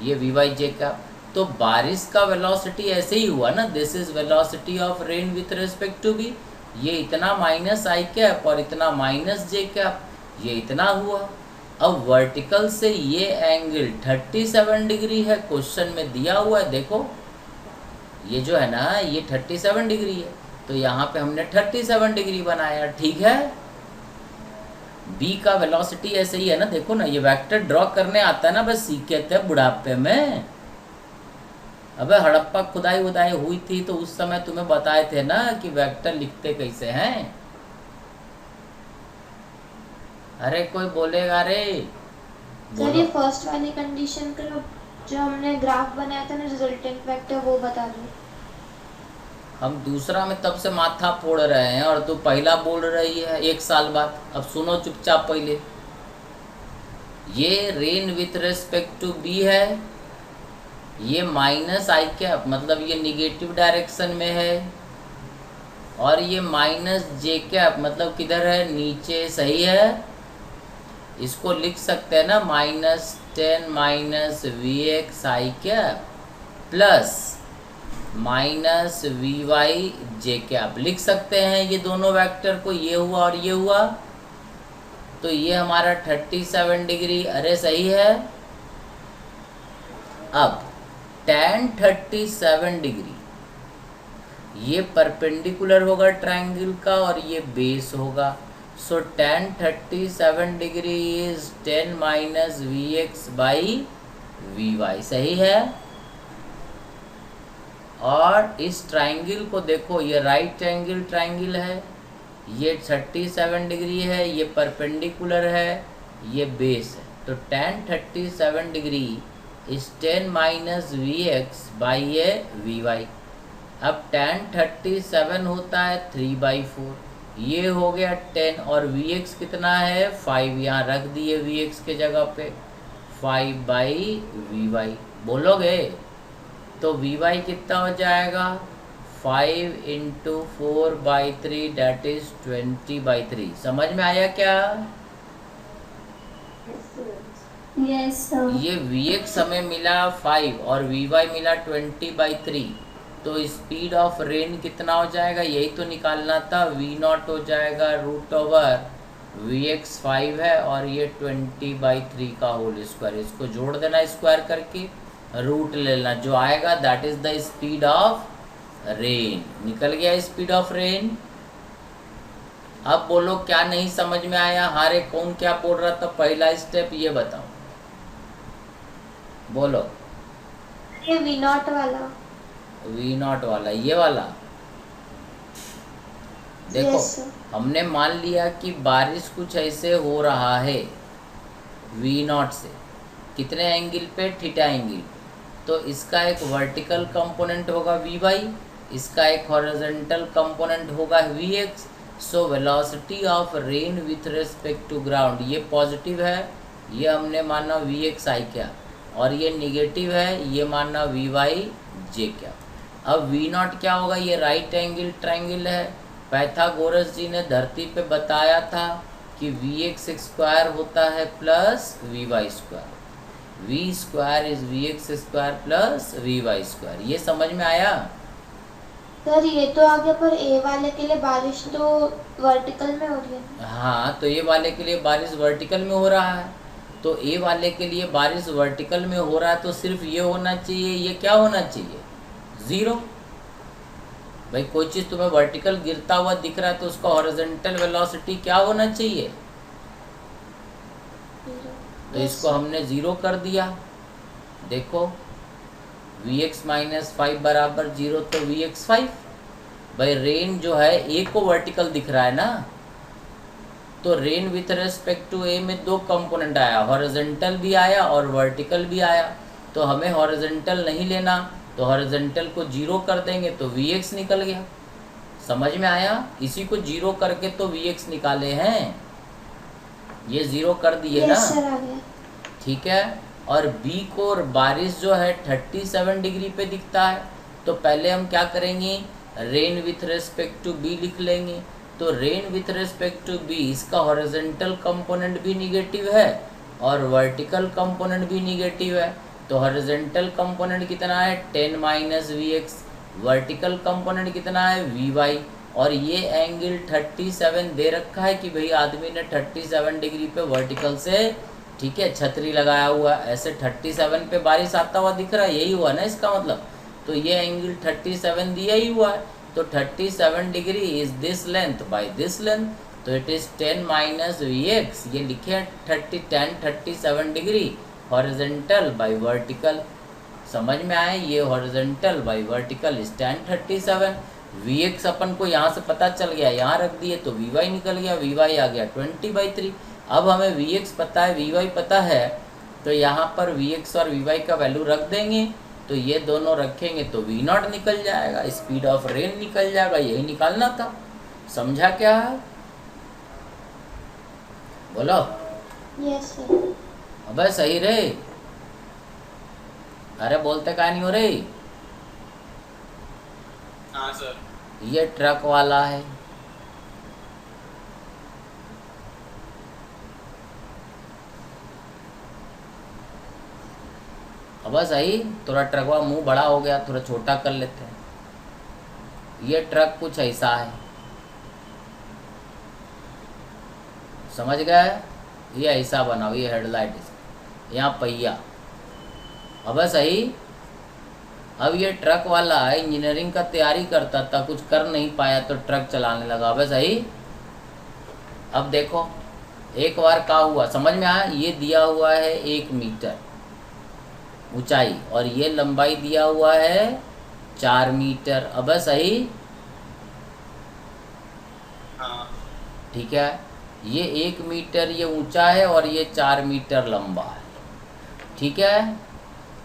ये Vy जे का। तो बारिश का वेलोसिटी ऐसे ही हुआ ना, this is velocity of rain with respect to B. ये इतना माइनस आई कैप और इतना माइनस जे कैप, ये इतना हुआ। अब वर्टिकल से ये एंगल 37 डिग्री है, क्वेश्चन में दिया हुआ है, देखो ये जो है ना ये 37 डिग्री है, तो यहाँ पे हमने 37 डिग्री बनाया, ठीक है। बी का वेलोसिटी ऐसे ही है ना, देखो ना, ये वेक्टर ड्रॉ करने आता है ना, बस सीखे थे बुढ़ापे में। अबे हड़प्पा खुदाई वुदाई हुई थी तो उस समय तुम्हें बताए थे ना कि वेक्टर लिखते कैसे हैं। अरे कोई बोलेगा रे? सर ये फर्स्ट वाली कंडीशन का जो हमने ग्राफ बनाया था ना, रिजल्टेंट वेक्टर, वो बता दो। हम दूसरा में तब से माथा फोड़ रहे हैं और तू पहला बोल रही है 1 साल बाद। अब सुनो चुपचाप पहले, ये rain with respect to B है, ये माइनस आई कैप मतलब ये निगेटिव डायरेक्शन में है, और ये माइनस जे कैप मतलब किधर है, नीचे, सही है। इसको लिख सकते हैं ना -10 minus Vx I cap plus minus Vy J cap लिख सकते हैं। ये दोनों वेक्टर को, ये हुआ और ये हुआ, तो ये हमारा 37 डिग्री, अरे सही है। अब tan 37 डिग्री ये परपेंडिकुलर होगा ट्रायंगल का और ये बेस होगा। सो tan 37 degree is 10 minus Vx by Vy, सही है। और इस ट्रायंगल को देखो, ये राइट एंगल ट्रायंगल है, ये 37 डिग्री है, ये परपेंडिकुलर है, ये बेस है, तो tan 37 degree is 10 minus Vx by ये Vy। अब tan 37 होता है 3/4, ये हो गया 10, और Vx कितना है 5, यहाँ रख दिए Vx के जगह पे 5/Vy। बोलोगे तो Vy कितना हो जाएगा, 5 × 4/3 दैट इज 20/3। समझ में आया क्या? Yes sir. ये Vx हमें मिला 5 और Vy मिला 20/3, तो स्पीड ऑफ रेन कितना हो जाएगा, यही तो निकालना था। V0 हो जाएगा √Vx 5 है और ये 20/3 का होल स्क्वायर, इसको जोड़ देना स्क्वायर करके, रूट ले लेना, जो आएगा that is the speed of rain. निकल गया स्पीड ऑफ रेन। अब बोलो क्या नहीं समझ में आया? हारे कौन क्या बोल रहा था, पहला स्टेप ये बताओ, बोलो। ये V0 वाला, V0 वाला, ये वाला देखो। Yes, sir. हमने मान लिया कि बारिश कुछ ऐसे हो रहा है V0 से, कितने एंगल पे? थीटा एंगल पे। तो इसका एक वर्टिकल कंपोनेंट होगा वी वाई, इसका एक हॉरिजॉन्टल कंपोनेंट होगा V X. So velocity of rain with respect to ground, ये पॉजिटिव है, ये हमने माना वी एक्स आई क्या, और ये निगेटिव है, ये माना वी वाई जे क्या। अब वी नॉट क्या होगा? ये राइट एंगल ट्रायंगल है। पाइथागोरस जी ने धरती पे बताया था कि वी एक्स स्क्वायर होता है plus V Y square, V square is V X square plus V Y square. ये समझ में आया? सर ये तो आ गया, पर ए वाले के लिए बारिश तो वर्टिकल में हो रही है। हाँ, तो ए वाले के लिए बारिश वर्टिकल में हो रहा है, तो ए वाले के लिए बारिश वर्टिकल में हो रहा है, तो सिर्फ ये होना चाहिए, ये क्या होना चाहिए? ज़ीरो। भाई कोई चीज़ तुम्हें वर्टिकल गिरता हुआ दिख रहा है तो उसका हॉरिजॉन्टल वेलोसिटी क्या होना चाहिए? तो इसको हमने ज़ीरो कर दिया। देखो वी एक्स माइनस 5 बराबर 0, तो वी एक्स 5। भाई रेन जो है ए को वर्टिकल दिख रहा है ना, तो रेन विथ रेस्पेक्ट टू ए में दो कंपोनेंट आया, हॉरिजॉन्टल भी आया और वर्टिकल भी आया। तो हमें हॉरिजॉन्टल नहीं लेना, तो हॉरिजॉन्टल को जीरो कर देंगे तो वी एक्स निकल गया। समझ में आया? इसी को जीरो करके तो वी एक्स निकाले हैं, ये जीरो कर दिए ना। यस सर आ गया। ठीक है। और बी को और बारिश जो है 37 डिग्री पे दिखता है, तो पहले हम क्या करेंगे? Rain with respect to B लिख लेंगे। तो rain with respect to B, इसका हॉरिजॉन्टल कंपोनेंट भी निगेटिव है और वर्टिकल कंपोनेंट भी निगेटिव है। तो हॉरिजॉन्टल कंपोनेंट कितना है? 10 minus V X. Vertical component कितना है? V Y. और ये एंगल 37 दे रखा है कि भाई आदमी ने 37 डिग्री पे वर्टिकल से, ठीक है, छतरी लगाया हुआ, ऐसे 37 पे बारिश आता हुआ दिख रहा है, यही हुआ ना इसका मतलब। तो ये एंगल 37 दिया ही हुआ है, तो 37 degree is this length by this length, तो it is 10 minus V X. ये लिखे हैं 37 डिग्री हॉरिजॉन्टल बाय वर्टिकल। समझ में आए? ये horizontal by vertical is tan 37। V X अपन को यहाँ से पता चल गया, यहाँ रख दिए तो वी वाई निकल गया, वी वाई आ गया 20/3। अब हमें वी एक्स पता है, वी वाई पता है, तो यहाँ पर वी एक्स और वी वाई का वैल्यू रख देंगे, तो ये दोनों रखेंगे तो वी नॉट निकल जाएगा, स्पीड ऑफ रेन निकल जाएगा। यही निकालना था। समझा क्या है? बोलो। Yes sir. अबे सही रे, अरे बोलते का नहीं हो रे। हाँ सर। ये ट्रक वाला है, अब सही। थोड़ा ट्रकवा मुंह बड़ा हो गया, थोड़ा छोटा कर लेते हैं। ये ट्रक कुछ ऐसा है, समझ गए? ये ऐसा बनाओ, ये हेडलाइट, यहाँ पहिया। अब सही। अब ये ट्रक वाला है, इंजीनियरिंग का तैयारी करता था, कुछ कर नहीं पाया तो ट्रक चलाने लगा। अब सही। अब देखो एक बार क्या हुआ, समझ में आया? ये दिया हुआ है 1 मीटर ऊंचाई और ये लंबाई दिया हुआ है 4 मीटर। अब सही। हाँ। ठीक है। ये 1 मीटर ये ऊंचा है और ये 4 मीटर लंबा है। ठीक है।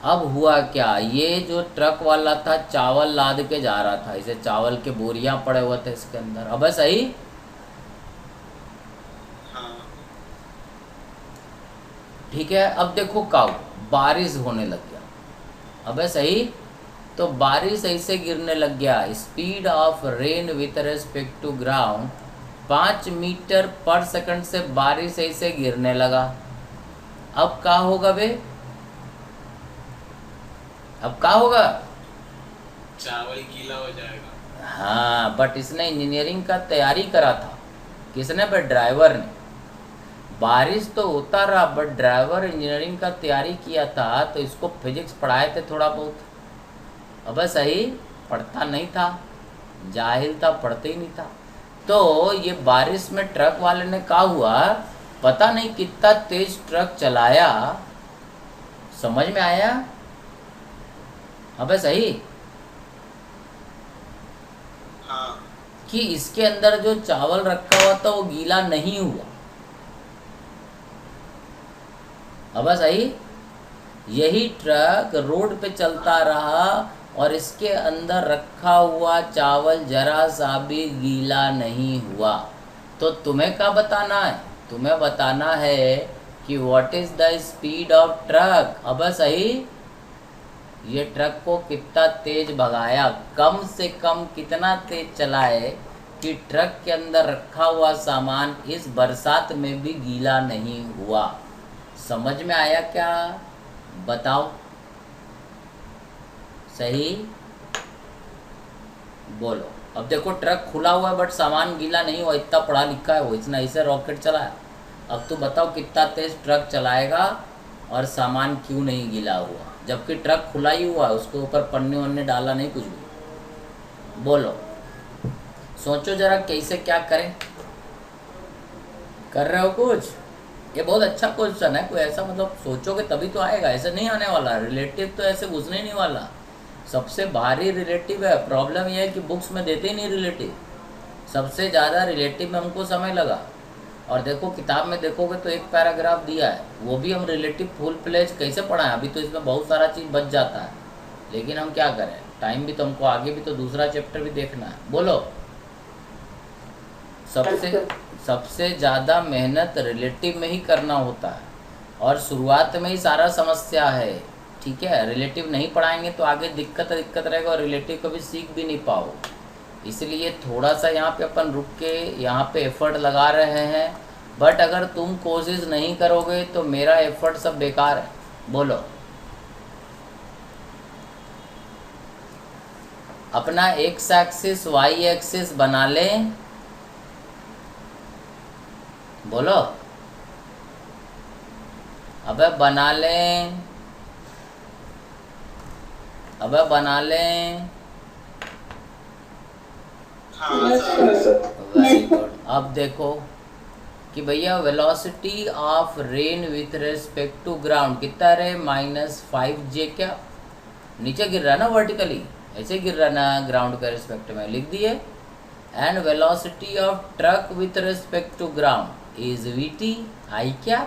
अब हुआ क्या, ये जो ट्रक वाला था चावल लाद के जा रहा था, इसे चावल के बोरियां पड़े हुए थे इसके अंदर। अब सही। हाँ। ठीक है। अब देखो काऊ, बारिश होने लग गया। अब सही। तो बारिश ऐसे गिरने लग गया, speed of rain with respect to ground 5 metre per second से बारिश ऐसे गिरने लगा। अब क्या होगा बे? अब क्या होगा? चावल गीला हो जाएगा। हाँ, बट इसने इंजीनियरिंग का तैयारी करा था। किसने? बट ड्राइवर ने। बारिश तो होता रहा, बट ड्राइवर इंजीनियरिंग का तैयारी किया था, तो इसको फिजिक्स पढ़ाए थे थोड़ा बहुत। अब सही। पढ़ता नहीं था, जाहिल था, पढ़ते ही नहीं था। तो ये बारिश में ट्रक वाले ने क्या हुआ, पता नहीं कितना तेज ट्रक चलाया। समझ में आया? अब सही। हाँ। कि इसके अंदर जो चावल रखा हुआ था वो गीला नहीं हुआ। अब सही। यही ट्रक रोड पे चलता रहा और इसके अंदर रखा हुआ चावल जरा सा भी गीला नहीं हुआ। तो तुम्हें क्या बताना है? तुम्हें बताना है कि what is the speed of truck. अब सही, ये ट्रक को कितना तेज भगाया, कम से कम कितना तेज चलाए कि ट्रक के अंदर रखा हुआ सामान इस बरसात में भी गीला नहीं हुआ। समझ में आया क्या? बताओ। सही बोलो। अब देखो ट्रक खुला हुआ है बट सामान गीला नहीं हुआ, इतना पढ़ा लिखा है वो, इतना ऐसे रॉकेट चलाया। अब तो बताओ कितना तेज ट्रक चलाएगा और सामान क्यों नहीं गीला हुआ, जबकि ट्रक खुला ही हुआ है, उसके ऊपर पन्ने वन्ने डाला नहीं कुछ भी। बोलो, सोचो जरा कैसे क्या करें। कर रहे हो कुछ? ये बहुत अच्छा क्वेश्चन है। कोई ऐसा मतलब सोचोगे तभी तो आएगा, ऐसे नहीं आने वाला। रिलेटिव तो ऐसे घुसने नहीं वाला। सबसे भारी रिलेटिव है। प्रॉब्लम यह है कि बुक्स में देते ही नहीं रिलेटिव। सबसे ज़्यादा रिलेटिव में हमको समय लगा। और देखो किताब में देखोगे तो एक पैराग्राफ दिया है, वो भी हम रिलेटिव फुल प्लेज कैसे पढ़ाएं। अभी तो इसमें बहुत सारा चीज़ बच जाता है, लेकिन हम क्या करें, टाइम भी तो हमको आगे भी तो दूसरा चैप्टर भी देखना है। बोलो, सबसे ज़्यादा मेहनत रिलेटिव में ही करना होता है और शुरुआत में ही सारा समस्या है। ठीक है, रिलेटिव नहीं पढ़ाएंगे तो आगे दिक्कत रहेगा और रिलेटिव कभी सीख भी नहीं पाओ। इसलिए थोड़ा सा यहाँ पे अपन रुक के यहाँ पे एफर्ट लगा रहे हैं, बट अगर तुम कोशिश नहीं करोगे तो मेरा एफर्ट सब बेकार है। बोलो, अपना एक्स एक्सिस वाई एक्सिस बना लें। बोलो, अबे बना लें, अबे बना लें। हाँ Yes, sir. sir. Very good. अब देखो कि भैया velocity of rain with respect to ground कितना रहे, -5j। क्या नीचे गिर रहा है ना, वर्टिकली ऐसे गिर रहा है ना ग्राउंड के रिस्पेक्ट में, लिख दिए। And velocity of truck with respect to ground is vt। आई क्या,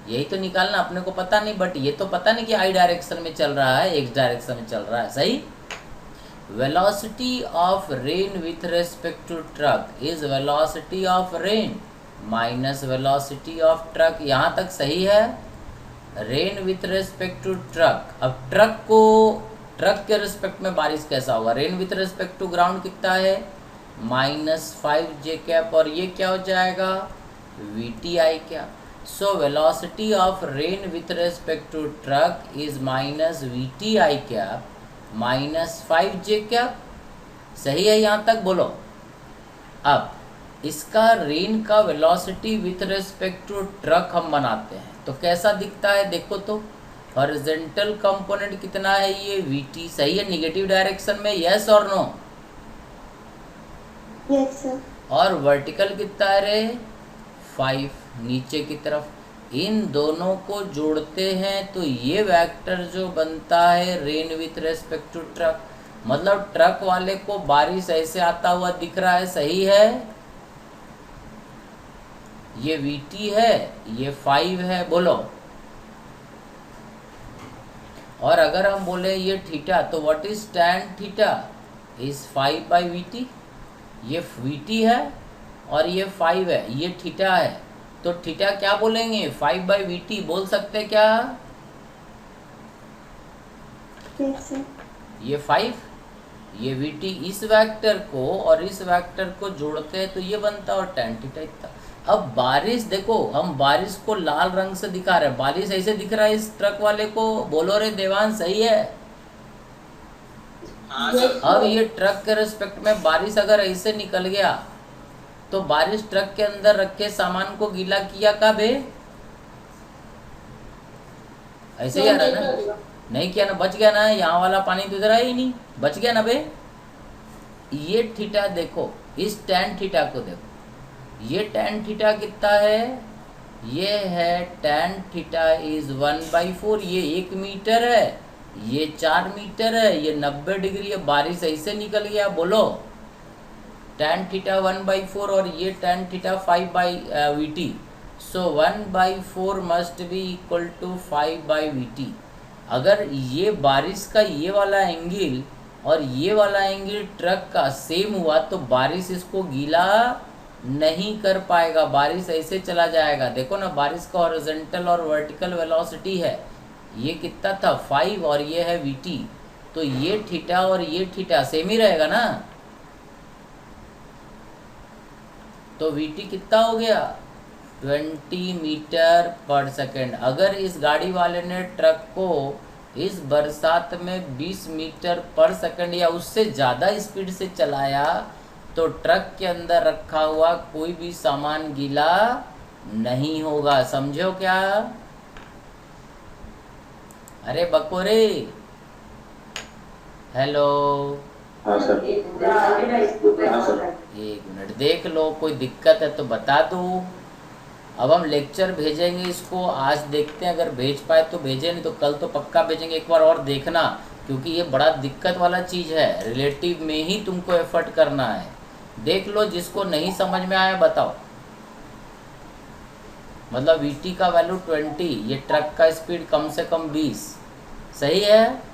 यही तो निकालना। अपने को पता नहीं, बट ये तो पता नहीं कि आई डायरेक्शन में चल रहा है, एक्स डायरेक्शन में चल रहा है। सही। Velocity of rain with respect to truck is velocity of rain minus velocity of truck. यहाँ तक सही है। Rain with respect to truck, अब ट्रक के रिस्पेक्ट में बारिश कैसा होगा। Rain with respect to ground कितना है, -5j कैप, और ये क्या हो जाएगा, vti। क्या, so velocity of rain with respect to truck is -vti cap -5j cap. सही है यहाँ तक? बोलो। अब इसका रेन का velocity with respect to truck हम बनाते हैं तो कैसा दिखता है, देखो तो। हॉरिजॉन्टल कंपोनेंट कितना है, ये vt। सही है, निगेटिव डायरेक्शन में, यस और नो। Yes sir. और वर्टिकल कितना है रे, 5 नीचे की तरफ। इन दोनों को जोड़ते हैं तो ये वेक्टर जो बनता है rain with respect to truck, मतलब ट्रक वाले को बारिश ऐसे आता हुआ दिख रहा है। सही है, ये vt है, ये 5 है। बोलो, और अगर हम बोले ये थीटा तो what is tan theta is 5/vt। ये vt है और ये 5 है, ये थीटा है, तो थीटा क्या बोलेंगे, 5/vt बोल सकते क्या। Yes sir. ये 5, ये vt, इस वेक्टर को और इस वेक्टर को जोड़ते हैं तो ये बनता है, और tan थीटा इतना। अब बारिश देखो, हम बारिश को लाल रंग से दिखा रहे हैं, बारिश ऐसे दिख रहा है इस ट्रक वाले को। बोलो रे देवान, सही है। हाँ सर। अब ये ट्रक के रिस्पेक्ट में बारिश अगर ऐसे निकल गया तो बारिश ट्रक के अंदर रखे सामान को गीला किया कब है, ऐसे ही आ रहा है ना, नहीं किया ना, बच गया ना। यहाँ वाला पानी तो इधर आया ही नहीं, बच गया ना बे। ये थीटा देखो, इस tan थीटा को देखो, ये tan थीटा कितना है, ये है tan थीटा इज 1/4। ये 1 मीटर है, ये 4 मीटर है, ये 90 डिग्री है। बारिश ऐसे निकल गया। बोलो, tan थीटा 1/4 और ये tan थीटा 5/vt। सो 1/4 must be equal to 5/VT। अगर ये बारिश का ये वाला एंगल और ये वाला एंगल ट्रक का सेम हुआ तो बारिश इसको गीला नहीं कर पाएगा, बारिश ऐसे चला जाएगा। देखो ना, बारिश का हॉरिजॉन्टल और वर्टिकल वेलोसिटी है, ये कितना था 5 और ये है VT, तो ये थीटा और ये थीटा सेम ही रहेगा ना। तो VT कितना हो गया 20 मीटर पर सेकेंड। अगर इस गाड़ी वाले ने ट्रक को इस बरसात में 20 मीटर पर सेकेंड या उससे ज़्यादा स्पीड से चलाया तो ट्रक के अंदर रखा हुआ कोई भी सामान गीला नहीं होगा। समझो क्या? अरे बकोरे, हेलो, हाँ सर। हाँ सर। एक मिनट देख लो, कोई दिक्कत है तो बता दो। अब हम लेक्चर भेजेंगे इसको, आज देखते हैं, अगर भेज पाए तो भेजें, नहीं तो कल तो पक्का भेजेंगे। एक बार और देखना, क्योंकि ये बड़ा दिक्कत वाला चीज़ है, रिलेटिव में ही तुमको एफर्ट करना है। देख लो, जिसको नहीं समझ में आया बताओ। मतलब VT का वैल्यू 20, ये ट्रक का स्पीड कम से कम 20, सही है।